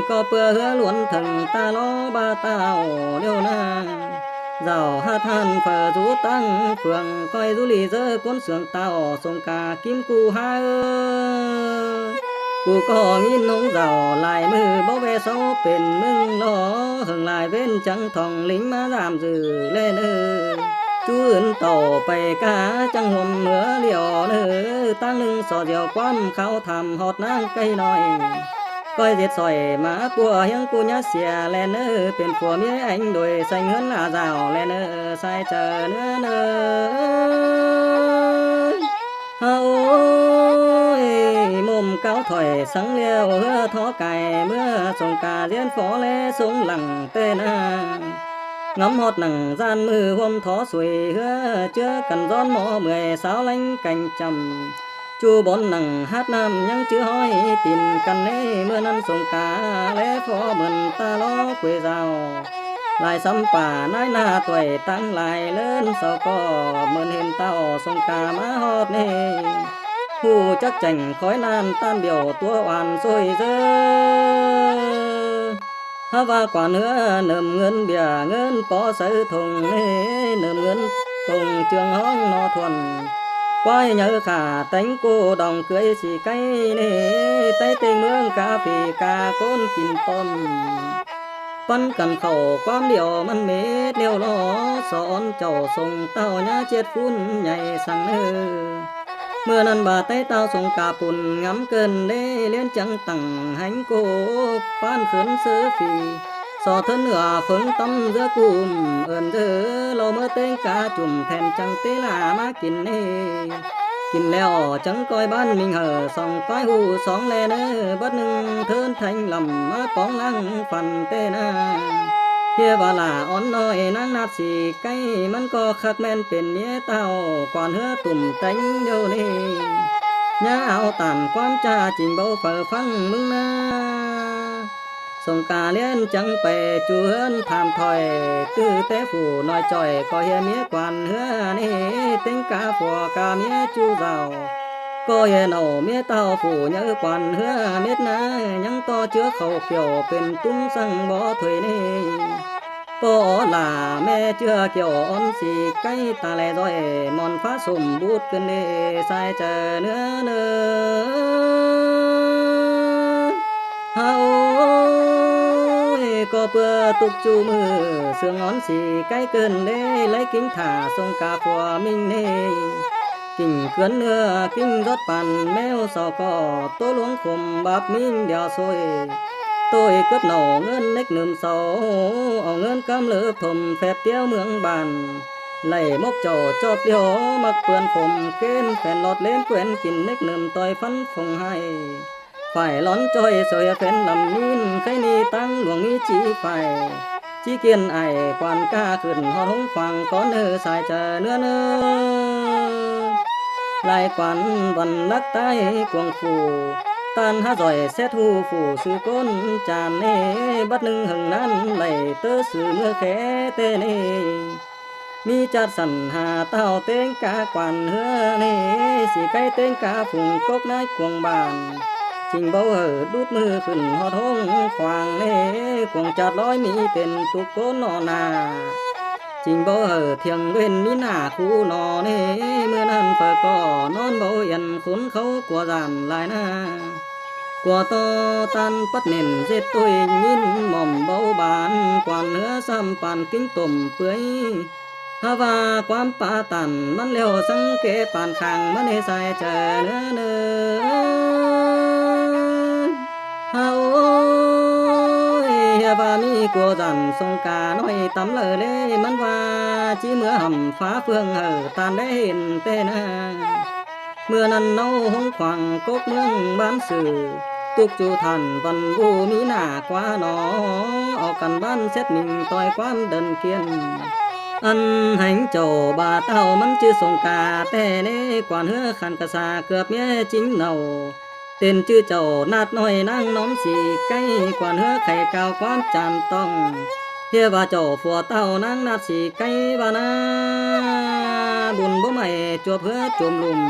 ก็เพื่อเหือล้วนถึงตาล้อบาเต้าเลียวนาเจ้าหาท่านเพื่อสู่ตั้งเฟืองก้อยสุลีเจอคนเสืองเต้าส่งกากินกูหากูก็งินน้องเจ้าลายมือบ่แวเซาเป็นมึงล้อหึงลายเว้นจังทองลิงมาตามสื่อเล่นจูอื่นต่อไปกาจังห่มเหมือเลียวตั้งหนึ่งสอเดียวความเขาทำฮอดนางไก่น้อยก้อยเจ็ดซอยมาปัวยังกูยะเสียแลนเป็นผัวเมียอันโดยใส่เงินลาเจ้าแลนใส่เจอเนื้อเฮามุมเก้าถอยสังเลียวเฮือท้อไก่เมื่อสงกาเรียนฝอและสงหลังเตนางำฮอดหนังจานมือห่มทอสวยเฮือเจอกันร้อนหมอเมื่อยสาวลังกันจำจูบนหนังฮัดน้ำยังจื้อห้อยตินกันเน่เมื่อนั้นสงกาและพอเหมือนตาล้อคุยเจ้า ลายซ้ำป่านายหน้าตวยตั้งหลายเลิ่นเศร้าก็เหมือนเห็นเต้าสงกามาฮอดนี่ผู้จักแจ่งคอยนานต้านเดียวตัวหวานสวยเจอฮาว่ากว่าเนื้อเนิ่มเงินเบียเงินปอซื้อทงนี่เนิ่มเงินตรงเจืองห้องนอทวนquay nhớ khả tánh cô đồng cưới xì cây nê tay tên mương cà phê cà côn kín tôm phân cần khẩu quan điềuมันเม็ดเดียวล้อสอนเจ้าส่งเต้าญาเจ็ดฟุ้นใหญ่สั่งเนอเมื่อนั้นบาไต้เต้าส่งกาปุ่นงำเกินเด้เลี้ยนจังตั้งหันโกป้านขืนซื้อฝีสอthân nửa phấn tâm giữa cùm ơn thơ lò mơ tên cá chùm thèm chẳng tế là má kín nê kín leo chẳng coi ban mình hở sòng toái hù sóng lè nơ bất nưng thơn thanh lầm má bóng lăng phần tê na hier và là ón nói nang nát xì câyมันก็คักแม่นเป็นเนี้ยเต้าก่อนเฮือตุ่มแต่งเดียวนี่ย่าเอาตามความจ้าจริงเบาเปิดฟังมึงนะส่งกาเลี้ยนจังไปจูเฮือนถามถอยตื้อแต่ผู้น้อยจ่อยก็เฮียเมียกวนเฮือนี่เต็งกาผัวกาเมียจูเจ้าก็เฮียเอาเมียเต้าผู้เยอะกวนเฮือเม็ดนะยังต่อเชื้อเขาเกี่ยวเป็นตุ้มสั่งบ่ถวยนี่ปอหล่าแม่เชื้อเกี่ยวอ่อนสีไก่ตาแลร้อยมอนฟ้าสมบูดขึ้นนี่ใส่เจอเนื้อเนื้อเฮาก็เพื่อตุกจูมือเสื่องอ่อนสีใกล้เกินเด้ไล่กิ้งถ่าทรงกาผัวมิงเน่กิ่งเกลือนเนื้อกิ้งรถปั่นแมวสอก็โตหลวงคมบาปมิงเดียวซวยtôi cướp nổ ngân nếch nườm sầuเอาเงินกำเลิบถมแฟบเตี้ยวเมืองบ้านไหลมกจ่อจอบเดียวมักเปือนผมเก้นแฟนหลอดเล่นแควนกินเน็กเนิ่มต่อยฟันฟงให้ฝ่ายร้อนจอยสวยแฟนลำนินใครนี่ตั้งหลวงนี้จีฝ่ายจีเกียนไอควันกาขึ้นหอดหงฟังก้อนเนื้อสายเจอเนื้อลายควันวันลักใต้กวงฟูตานหาจ่อยแซดหูฝูซื้อก้นจานเน่บัดหนึ่งหึงนั้นไหลเตอซื้อเมื่อแค่เตเน่มีจัดสันหาเต้าเต้งกากวนเฮือเน่สีไก่เต้งกาฝุ่งกกนายกวงบานจิงเบาเหอดูดมือขึ้นหอดหงควางเน่กวงจัดร้อยมีเป็นตุกโกนนอนาจิงเบาเหอเทียงเว้นมีหน้าคู่นอเน่เมื่อนั้นเปิดก็นอนเบายันขุนเขากลัวจานลายหน้ากว่าต่อตันปัดเน่นเจ็ดตัวยินหม่อมเบาบานกว่าเนื้อซ้ำปานกิ้งต้มเปื่อยฮาว่าความป่าตันมันเลี้ยวสังเกตปานข้างมันให้ใส่เจอเนื้อเฮาเฮาว่ามีกลัวจันสงกาน้อยตำเลยมันว่าจีเมื่อห่ำฟ้าเฟืองตานได้เห็นเต้นะเมื่อนั้นเนาหงขวางกกเมืองบ้านสื่อตุกจูทันวันบูมีหน้ากว่าหนอเอากันบ้านเซ็ตมิ่งต่อยความเดินเกียนอันหังเจ้าบาเต้ามันชื่อสงกาแต่เน่กว่าเฮือขันกะสาเกือบเมียจริงเนาเต้นชื่อเจ้านาดน้อยนั่งน้อมสีใกล้กว่าเฮือไข่กาวความจานต้องเฮียว่าเจ้าฝัวเต้านั่งนาดสีใกล้บานาบุญบ่ใหม่จวบเฮือจุ่มลุม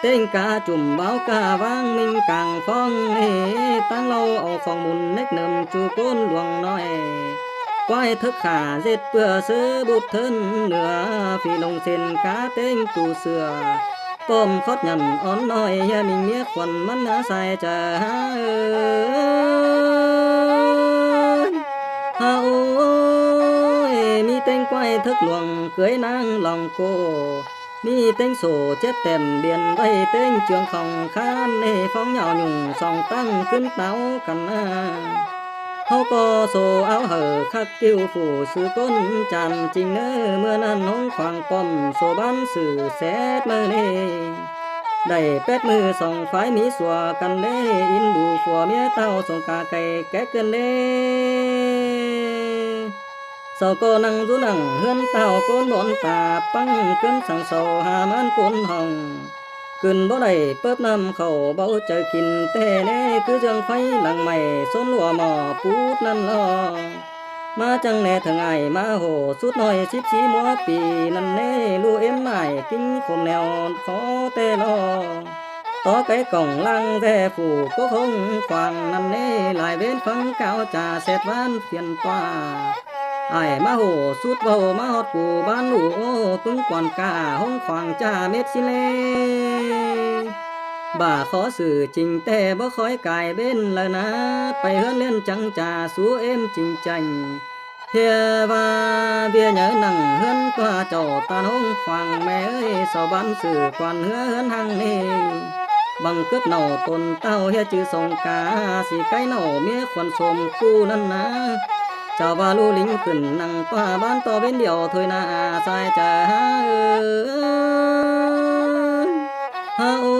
เต้งกาจุ่มเบากาวางมิงกลางฟองเฮตั้งเราเอาของมุนเน็กเนิ่มจูก้นหลวงน้อยควายทึกขาเจ็ดเปื่อซื้อบุตรเทินเหนือฝีลงเส้นกาเต้งตูเสือต้มคดหยันอ่อนน้อยเฮียมิงเมียควันมันน่าใส่เจอเฮามีเต้งควายทึกหลวงเกยนางลองโกมีเต้งโซเจ็ดเต็มเบียนไว้เต้งเจืองของข้านในฟ้องเหยาหยุ่งสองตั้งขึ้นเต้ากันนะเฮาก็โซเอาเหอคักกิ้วผู้ซื้อก้นจันจริงเน้อเมื่อนั้นน้องขวางป้อมโซบ้านสื่อแซดมือเน่ได้แปดมือสองฝ่ายมีสัวกันเด้อินดูผัวเมียเต้าสงกาไก่แก่เกินเด้เสาก็นั่งดูนั่งเฮือนเต้าโกนบนตาปังเกินสั่งเสาหามันโกนห้องขึ้นบ่ได้เปิบน้ำเข้าเบาเจอกินแต่เน่คือจังไฟหลังใหม่ส้นหัวหม้อปูดนั่นลอ มาจังแน่ถึงไอมาโหสุดหน่อย14มัวปีนั่นเน่ลูเอ็มใหม่กิ้งคมแนวขอเตลอต่อไก่กล่องลังแท่ผู้ก็คงควางนั่นเน่หลายเว้นฟังเก่าจ่าเสร็จวันเปลี่ยนตว่าไอมาโหสุดเบามาฮอดกูบ้านหลูปึ้งก่อนกาห้องควางจ่าเม็ดสิเลบ่าขอสื่อจริงแต่บ่คอยกายเบ้นแล้วนะไปเฮือนเล่นจังจ่าสู้เอ็มจริงจังเฮียว่าเบียnhớนังเฮือนกว่าเจ้าตาห้องควางแม่เอ้ยสาวบ้านสื่อกวนเฮือนหังนี่บังเกิดเน่าตนเต้าเฮียจือสงกาสิไก่เน่าเมียควนสมกูนั่นนะเจ้าว่าลูลิงขึ้นนั่งตัวบ้านต่อเป็นเดียวถอยหน้าสายจะหาฮาโอ้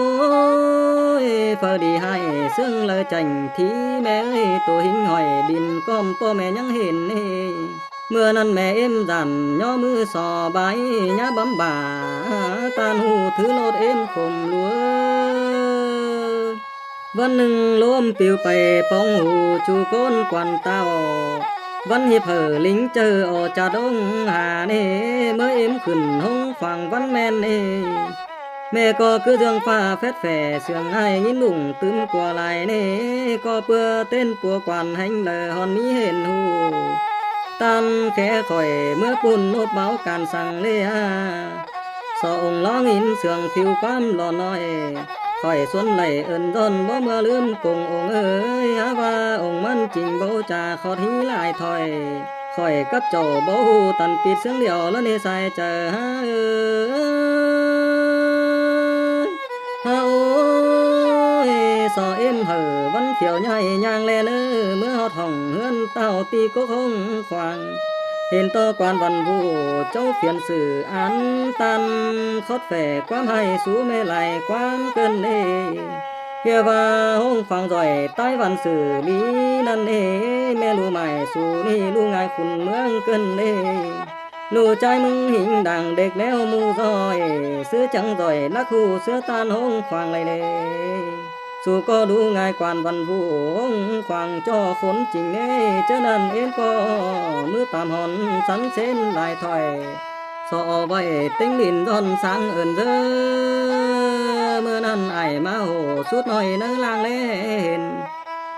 ยพอดีให้ซึ่งเลยจังที่แม่เอ้ยตัวหิงหอยบินก้อมพ่อแม่ยังเห็นนี่เมื่อนั้นแม่เอ็มดันย่อมือสอใบยาบำบ่าตาหูถือโลดเอ็มคมลัววันหนึ่งลมปิวไปป้องหูจูก้นกวนเต้าวันhiệp hở lính chờ ở trà đông hà nê mới êm khẩn hông khoảng văn men nê mẹ có cứ dương pha phét phè sương hai nhìn đủng tưm qua lại nê có bữa tên của quan hành lờ hòn mỹ hền hù tan khẽ khỏi mưa bùn nốt báo càn sang lê ha sợ ông lo nghìn sương phiêu quam lò nói khỏi xuân lầy ơn giòn bó mưa lươn cùng ông ơi há va ông man trình bố trà khọt hí lại thòi khỏi cấp trổ bố hù tần pịt sướng điệu lớn đi sai chờ há ơi há ôi sợ em hở vẫn phiểu nhai nhang lè lơ mưa hót hỏng hươn tao ti cố không khoang hiện to quan văn vụ châu phiền xử án tan khót vẻ quám hay sú mê lại quám cơn nê kia và hông khoang rồi tai văn xử lý năn nê mê lu mải sú ni lu ngài khun mương cơn nê lu trai mưng hình đằng đệt léo mu rồi sữa trắng rồi lắc hù sữa tan hông khoang lại nê dù có đủ ngài quan văn vụ hông khoang cho khốn trình nê chớ nên em có mưa tạm hòn sắn xến lại thoại sợ vậy tính lìn đòn sáng ơn dơ mưa năn ai má hồ suốt nói nơ lang lên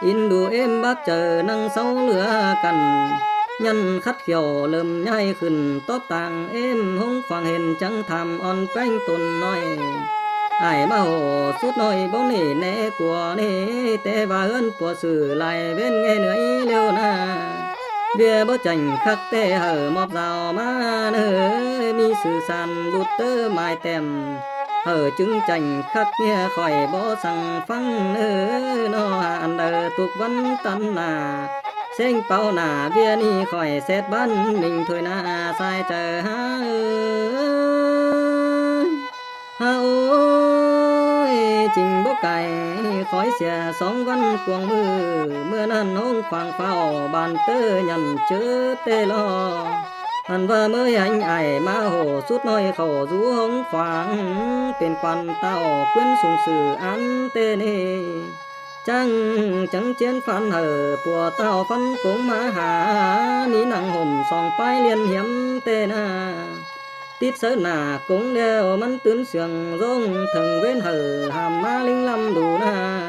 in đủ em bác chờ năng sâu lửa cằn nhân khắt khiều lơm nhai khẩn tóp tàng em hông khoang hền trắng tham on canh tồn nói ai mà hồ suốt nói bóng nỉ nè của nè tê và hơn của sử lại bên nghe nữa liêu na bia bó chành khắc tê hở mọp rào má nơ mi sử sàn bút tơ mai tèm hở trứng chành khắc nghe khỏi bó sang phăng nơ nó hàn đờ tục văn tân nà sinh bao nà bia ni khỏi xét bán mình thôi na sai chờ ha ha ôi trình bốc cày khói xè sóng văn cuồng mưa nan hông khoảng phao bàn tơ nhằn chớ tê lo hẳn và mới anh ai má hồ suốt nói khẩu rú hông khoảng tiền quan tao quyến sùng sử án tê nê chẳng chẳng chiến phan hở của tao phân cũng má hà ní nặng hồn sòng phai liên hiểm tê na tít sớ nà cũng đeo mắn tướng sườn rong thần bên hở hàm má linh lâm đủ na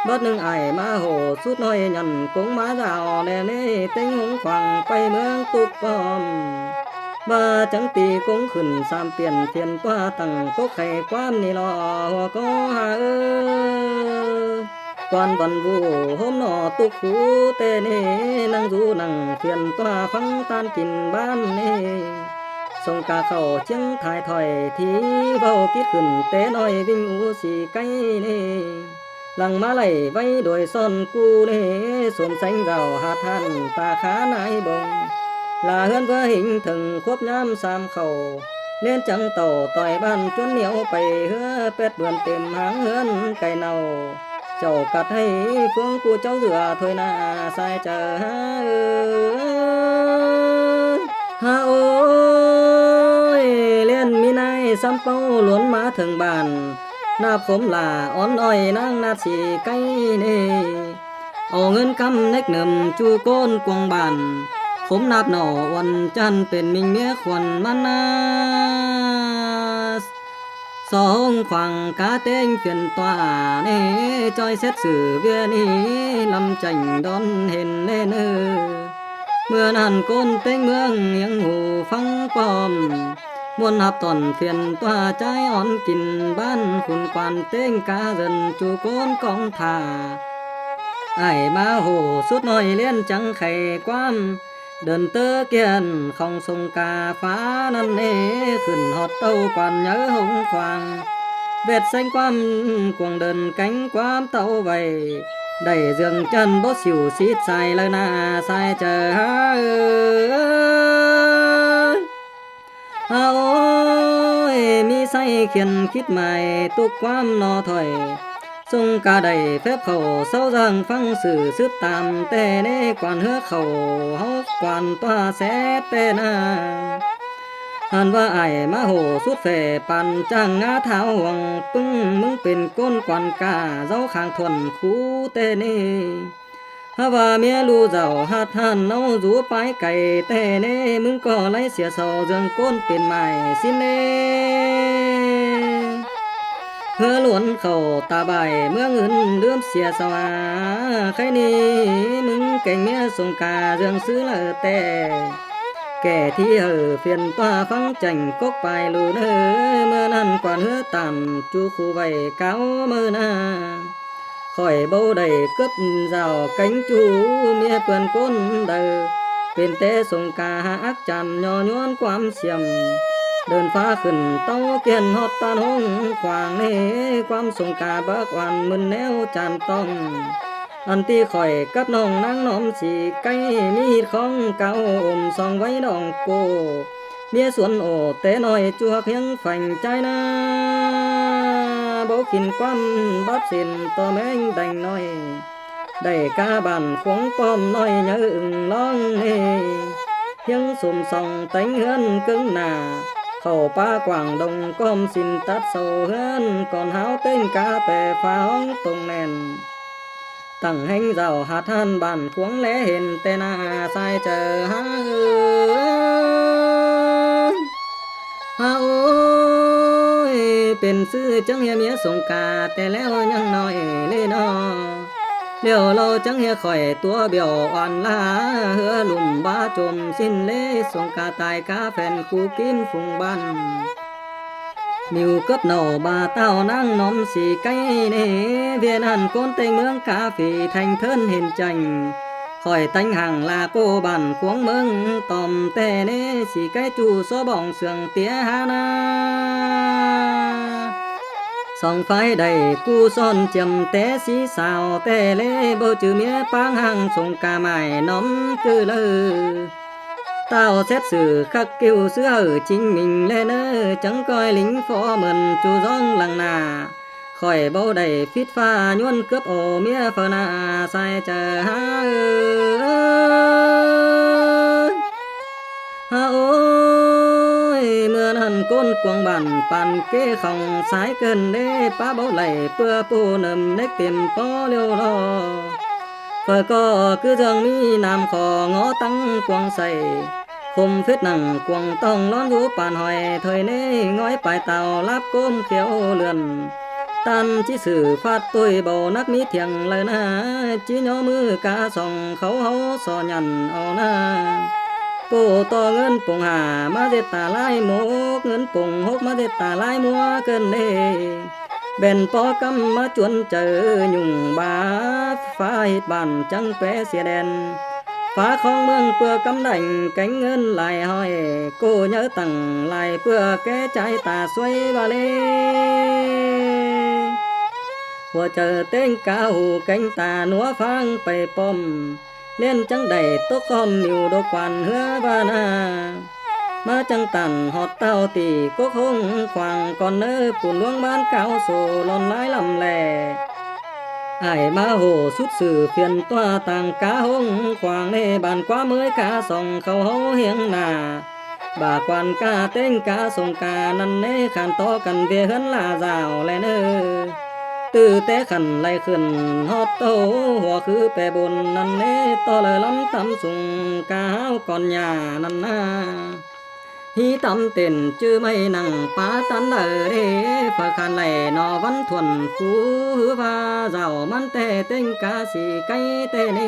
bất nương ai má hồ suốt nói nhận cũng má rào nè nê tính hống khoảng quay mương tục bom ba chẳng tì cũng khẩn sam tiền tiền qua tầng cốc khay quan ni lo hoa có hà ơ quan văn vụ hôm nọ tục phú tê nê năng du năng phiền toa phăng tan kín ban nê sông ca khẩu chứng thái thỏi thì vào kiết khẩn tế nói vinh u xì cây nê lăng má lầy vay đuổi son cu nê xồm xanh rào hạt than ta khá nái bồng là hơn với hình thừng khốp nhám sam khẩu nên chẳng tàu tỏi ban chuốn nhiễu bày hứa pet vườn tìm háng hươn cây nào cháu cắt hay phương của cháu rửa thôi na sai chờ ha ôi liên mi nay xăm bao luốn má thường bàn nạp khóm là ón oi nang nát xì cây nê ổ ngân căm nách nầm chu côn quăng bàn ขมนับหนอวันจันเป็นมิงเมียควนมันนาสองขวางกาเต้งเปลี่ยนตัวนี่จอยเซ็ดสื่อเวียนี้ลำจังดอนเห็นเน่เนอเมื่อนั้นก้นเต้งเมืองยังหูฟังปอมมวนหับตอนเปลี่ยนตัวใจอ่อนกินบ้านคุณกวนเต้งกาเดินจูโกนกองทาไอ้มาโหสุดน้อยเลี้ยนจังไข่ความเดินเตอเกียนของทรงกาฟ้านั่นเอขึ้นหอดเต้าก่อนเยอะหงควางเบ็ดแสงความกวงเดินแก๊งความเต้าไว้ได้เรื่องจันบ่สิวซีดใส่เลยนาใส่เจอโอ้ยมีใส่เขียนคิดใหม่ตุกความนอถอยทรงกาได้แฟบเขาเศร้าจังฟังสื่อสืบตามแต่ในกวนเฮือเขาเฮากวนตัวแสแต่นาหันว่าไอ้มาโหสุดแฝปันจังงาเท้าหวังปึ้งมึงเป็นก้นกวนกาเจ้าข้างทนคูแต่นี่ฮาว่าเมียรู้เจ้าหัดหันเอาจูไปไก่แต่นี่มึงก็ไล่เสียเศร้าเรื่องก้นเป็นใหม่สิเน่เพื่อหลวนเข้าตาใบเมื่อเงินเริ่มเสียสวาใครนี่มึงแก่งเมียสงกาเรื่องซื้อละแต่แก่ที่เฟียนตัวฟังจังกกไปลูเด้อเมื่อนั้นกวนเฮือตามจูคู่ไว้เก้ามื้อนาค่อยบ่ได้กึบเจ้ากังจูเมียเปื้อนก้นเด้อเป็นแต่สงกาอักจันย่อย้อนความเสียมเดินฟ้าขึ้นเต้าเกียนฮอดตาหงขวางนี่ความสงกาบักวันมึนแนวจานต้องอันที่ข่อยกับน้องนางน้อมสิไก่มีของเก่าอมส่องไว้ดองโกเมียสวนโอแต่น้อยจวกยังฝังใจนาบ่กินความบัดสินต่อแม่งดังน้อยได้กาบ้านของป้อมน้อยเยืงร้องเฮยังสุ่มส่องแต่งเฮือนกึ่งหน้าเข้าป่ากว้างดงก้มสินตัดโซเฮือนก่อนหาวเต้นกาแปฟ้าห้องตรงแน่นตั้งแห่งเจ้าหาท่านบ้านขวงแลเห็นแต่หน้าสายเจอหาโอ้ยเป็นซื้อจังเมียสงกาแต่แล้วยังน้อยเลยน้อเดี๋ยวเราจังเฮียข่อยตัวเบี้ยวอ่อนลาเหือลุ่มบ้าจมสิ้นเลสงกาตายกาแฟนกูกินฝุ่งบ้านมิวกับเนาบาเต้านั่งน้อมสีไก่เนเวียนันก้นเต็งเมืองกาฝีแทงเทินเห็นจังข่อยตั้งห่างลาโกบันขวงเมืองตอมแต่เนสีไก่จูโซบองเสืองเตียหานาส่องไฟได้กูซ่อนจำแต่สีสาวแต่เล่บ่จือเมียปางหังสงกาใหม่น้อมคือเลยเต้าเซ็ดสื่อคักกิ้วเสื้อจริงมิงแลเนอจังก้อยลิงฟอเหมือนจูร้องหลังนาค่อยบ่ได้ฟิตฟ้าย้วนเกือบโอเมียเฟนาใส่เจอโอ้ยเมื่อนั้นก้นกวงบันปันเก้ของสายเกินเด้ป้าเบาไหลเปื้อปูเนิ่มเน็กเต็มปอเลียวรอเพื่อก็คือจังมีน้ำของอตั้งกวงใส่คมเฟ็ดหนังกวงต้องร้อนรูปานหอยถอยเน่ง้อยปลายเต่าลับก้มเขียวเลือนตันจิสื่อฟาดตุยเบานักมีเถียงเลยนะจิย่อมือกาส่องเขาเฮาสอยันเอาหน้าปูต่อเงินปงหามาเจตาลายหมกเงินปงหกมาเจตาลายมัวเกินเด้เบนปอกำมาจวนเจอยุ่งบาฟ้าหิดบ้านจังแปะเสียแดนฟ้าของเมืองเปื้อกำดังแก่งเงินลายห้อยโกเยอะตั้งลายเปื้อแก้ใจตาสวยบาเลหัวเจอเต้งกาหูแก่งตาหนัวฟังไปป้อมเล่นจังได้ตกคอมอยู่ดอกควันเหือบานามาจังตันหอดเต้าตีก็คงขวางก่อนเนื้อปุ่นหลวงบ้านเก่าโซลอนหลายลำแหล่ไอ้มาโหสุดสื่อเพียนตัวต่างกาหงขวางในบ้านกว่าเมื่อยกาส่องเขาเฮาเฮียงหน้าบากวันกาเต้งกาสงกานั่นเนขันต่อกันเวียหันลาสาวแลเนอ ตื้อแต่ขันไหลขึ้นฮอดโตหัวคือแปรบนนั่นเนต่อเลยลำตำสุงกาวก่อนหญ้านั่นนาฮีตำเต้นจื้อไม่นั่งปาตันเดเรฝาคันไหลนอวันทวนคูหือว่าเจ้ามันแต่เต็งกาสีไก่เตเน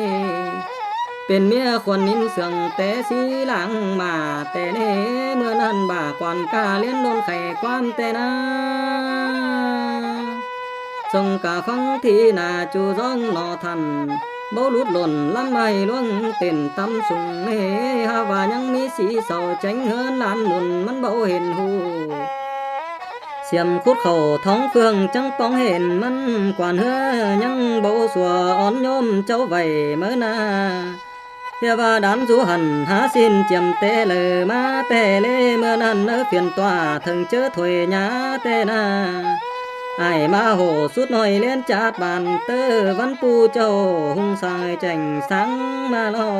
เป็นเมียคนนินเสืองแต่สีหลังมาแต่เนเมื่อนั้นบ่าก่อนกาเลี้ยนโดนไข่ความแต่นาทรงกาฟังที่นาจูร้องนอทันบ่หลุดหล่นลำไม้ล่วงเต้นตำสุงเนหาว่ายังมีสีเศร้าแจ้งเฮือนลานหมุนมันบ่เห็นหูเสียมคุดเข้าท้องเฟืองจังป้องเห็นมันกว่าเฮือยังบ่สัวอ่อนโยมเจ้าไว้เมื่อนาเฮียว่าดานสุหันหาสินเจียมเตเลยมาแต่เลเมื่อนั้นเนอเปลี่ยนตัวถึงเจอถวยหญ้าแต่นาไอ้มาโหสุดหน่อยเล่นจัดบานเตอวันปูเจ้าหุงสายแจ่งสังมาลอ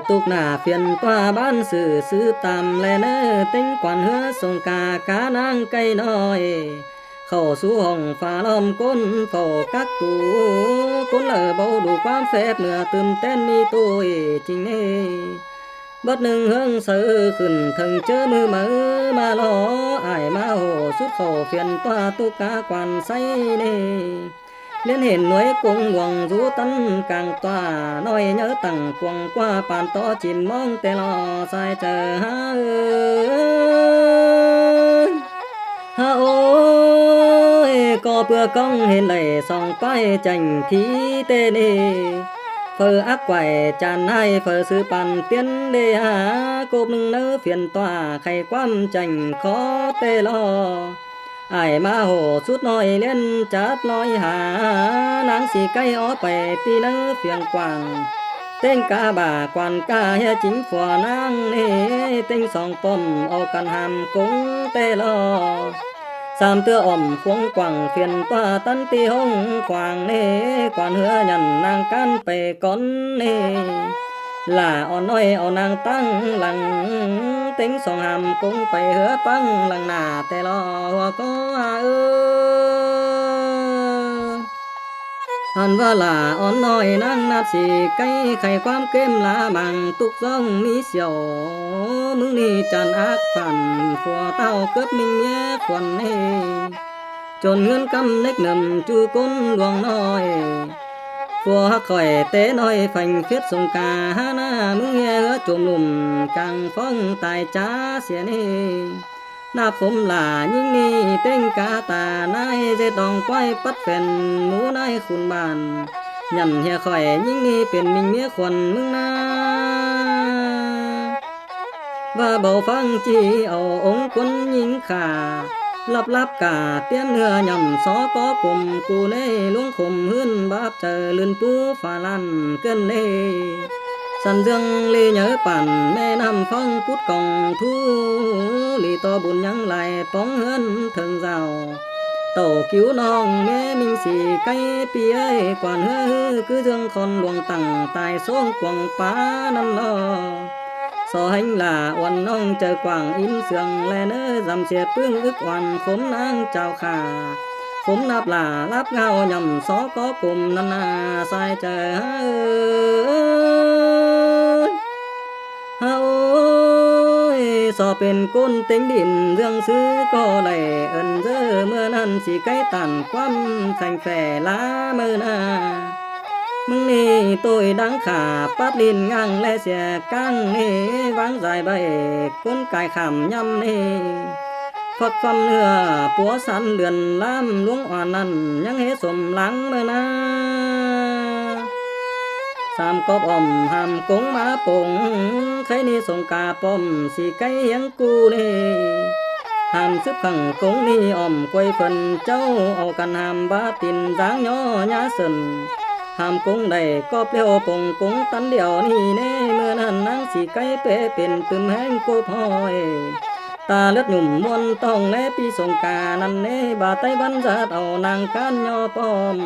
ตุกหน้าเปลี่ยนตัวบ้านซื้อตามแลเนอเต็งกวนเฮือส่งกากานางไก่น้อยเข้าสู่ห้องฟ้าล้อมก้นเฝ้ากักตูก้นเบาดูความแฟบเหนือตื่มเต้นมีตัวจริงเน่บัดหนึ่งเฮืองเสือขึ้นถึงเจอมือมาล้ออ้ายมาโหสุดเข้าเปลี่ยนตัวตุกากวนใส่เน่เลี้ยนเห็นหน่วยกงหวงรูตันกลางตัวน้อยเนื้อตั้งกวงกว่าปานต่อจิมมองแต่ลอสายเจอโอ้ยก็เพื่อกองเห็นเลยส่องไปจังทีเตเนเฟออักไว้จานให้เฟอซื้อปันเตียนเดหากบหนึ่งเนื้อเปลี่ยนตัวไข่ความจังขอเตลอไอ้มาโหสุดน้อยเล่นจัดลอยหานางสีไก่ออไปตีเนื้อเพียงกว้างเต้งกาบ่ากวนกาเฮจิงฝัวนางเนเต้งสองป้อมเอากันหามกงเตลอสามเตื้ออ่อมควงกว่างเพียนป้าตันตีห้องกว่างเนกวนเหือยันนางกันไปก่อนเนล่าอ่อนน้อยเอานางตั้งหลังเต็งสองหามกงไปเหือปังหลังหน้าแต่รอหัวก็อันว่าล่าอ่อนน้อยนางนาสีไก่ไข่ความเกมลาบังตุกซ่องมีเสียวมึงนี่จันอักฝันฝัวเต้าเกิดมิงแย่ควันเฮจนเงินกำเล็กหนึ่มจูก้นดวงน้อยฝัวข่อยเต้น้อยฟังเฟียดสงกาหาหน้ามึงแย่จมลุ่มกลางฟ้องตายจ้าเสียนี่หน้าผมหล่ายิ่งนี่เต้งกาตานายเจดองก้อยปัดแฟนหมูนายคุณบ้านยันเฮียข่อยยิ่งนี่เป็นมิงเมียควันมึงนาว่าเบาฟังจีเอาองค์คนยิงขาลับกาเตี้ยนเนื้อย่ำสอก็กลมกูเน่ลุงขมหื้นบาบเจอลื่นปูฝาลันเกินเน่สันเรื่องลีเหยอปั่นแม่น้ำฟังพุดกองทูลีต่อบุญยังไหลป้องเฮือนถึงเจ้าโตกิ้วน้องแม่มิงสีไก่เปียกวนเฮือคือเรื่องคนหลวงตั้งตายส่งกวงป้านั่นลอสอหังล่าวันน้องเจอกวางอินเสืองแลเนอจำเสียพึ่งอึกวันขมนางเจ้าขาขมนับล่ารับเงาย่ำสอก็กลมนันนาสายเจอสอเป็นก้นเต็งดินเรื่องซื้อก็ไหลเอินเจอเมื่อนั้นสิไก่ตันความแสงแฝลาเมื่อนามึงนี่ตัวดังขาปัดลินงังและเสียกังนี่วางใจใบก้นกายขำยำนี่ฟักฟัมเนื้อปัวสันเลือนล้ำล้วงอ่อนนั้นยังเฮสมหลังเมื่อนาสามกอบอ่อมหามกงมาปงใครนี่ส่งกาป้อมสีไก่ยังกูนี่หามซึบขังกงนี่อ่อมกวยเฟินเจ้าเอากันหามบาตินจางย่อยาสนหามกงได้ก็เปลี่ยวปงกงตันเดียวนี่เน่เมื่อนั้นนางสีไก่เปเป็นตึมแห้งโกพอยตาเลือดหนุ่มมวนต้องแลปีสงกานั่นเน่บาไต้บันจัดเอานางกันย่อป้อม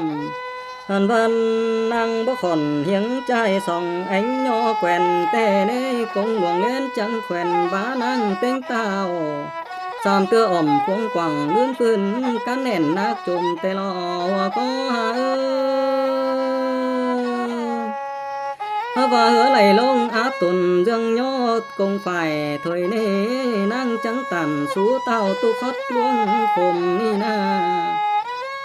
หันวันนางบ่ขอนเหียงใจส่องแองย่อแกว่นแต่เน่กงหลวงเล่นจังแขวนบ้านางเต็งเต้า สามเตื้ออ่อมควงกว่างลื่นฟื้นกันแน่นนักจุ่มแต่รอก็หาvà hứa lầy lông áp tuần dương nhó công phải thôi nê năng trắng tàn sú tao tu khót luông khồm ni na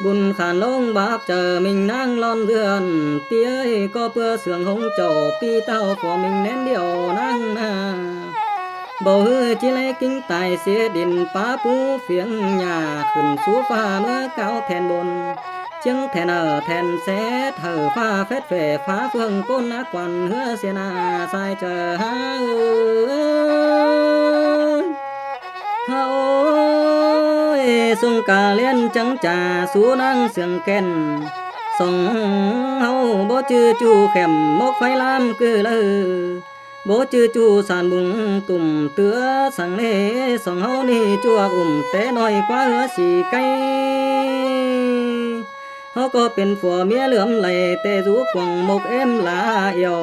bùn khản lông báp chờ mình năng lon dườn tía có bưa sườn hông trầu pi tao của mình nén điều năng na bầu hư chỉ lấy kinh tài xế đình phá phú phiếng nhà khẩn sú pha mưa cao thèn bồn chứng thèn ở thèn xé thở pha phết về phá phương côn á quan hứa xê na sai chờ ha ha ôi sung cà liên trắng trà sú năng sườn ken sông hâu bó chư chu khèm mốc phái lam cứ lơ bố chư chu sàn bùng tùm tứa sang lê sông hâu ni chua té nói quá hứa xì cây họ cóเป็นผัวเมียเหลื่อมไหลแต่รู้กวงมกเอ็มลาเอียว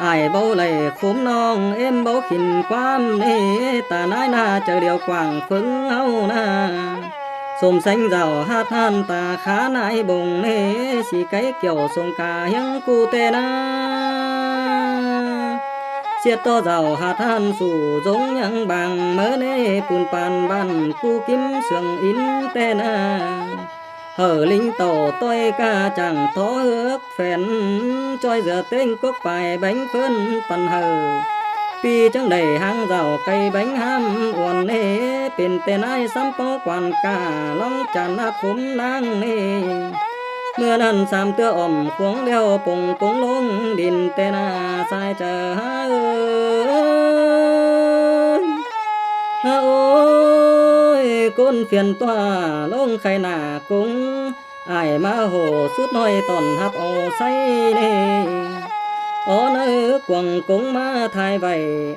อายเบาไหลคุ้มน้องเอ็มเบาขินความนี่ตานายนาเจอเดียวกว่างฟึงเฮานาสมxanh rào hát han ta khá nãi bồng nê xì cái kiểu sông cả hiếng cu tê na xiết to rào hát han sủ giống nhang bằng mơ nê pùn pan ban cu kim sương in tê na hở linh tổ tôi ca chẳng thó ước phèn trôi giờ tên cốc bài bánh phơn phần hở pi chẳng đầy hang rào cây bánh ham uốn nêเป็นแต่นายซ้ำป้อกวนกาล่องจันทร์คุ้มนางนี่เมื่อนั้นสามเตื้ออ่อมควงเลี้ยวปงปงลงดินแต่นาสายเจอหาโอ้ยก้นเพียนตัวลงไข่หน้ากุ้งอายมาโหสุดน้อยตอนหับเอาใส่เน่อ๋อเนื้อกวงกุ้งมาทายไว้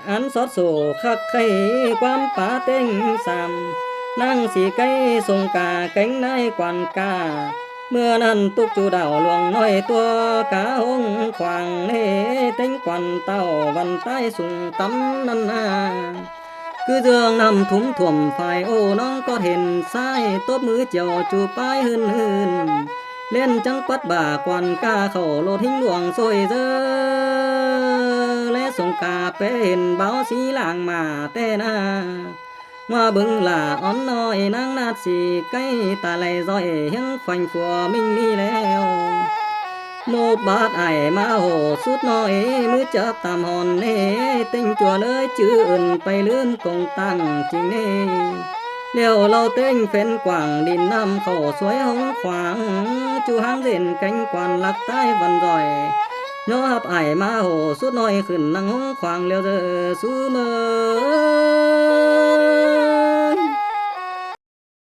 อันสอดโซคักไข่ความป่าเต็งสามนั่งสีไก่ทรงกาเก่งนายกวนกาเมื่อนั้นตุกจูดาวหลวงน้อยตัวกาหงขวางเน่เต็งกวนเต้าวันใต้สูงตำนันนาคือเรื่องนำถุมถ่วมฝ่ายโอ้น้องก็เห็นซ้ายตบมือเจียวจูป้ายหืนเล่นจังปัดบ่ากวนกาเข้าโลดหิ้งหลวงซอยเจอและสงกาเป็นเบาสีหลางมาแต่นาว่าบึงหล่าอ่อนน้อยนางนาดสีใกล้ตาไหลซอยเฮียงฟันฟัวมิ่งนี่แล้วโมบาดไอมาโหสุดน้อยมือจับตามหอนเน่ติงจัวเลยจื่ออื่นไปลืมกงตั้งจริงเน่เลี้ยวเราเต้งเฟ้นกว่างดินน้ำเข้าสวยหงขวางจูหางเด่นแกงกวนหลักใต้วันรอยย้อหับไอมาโหสุดน้อยขึ้นนั่งหงขวางเลี้ยวเจอสู้เมื่อ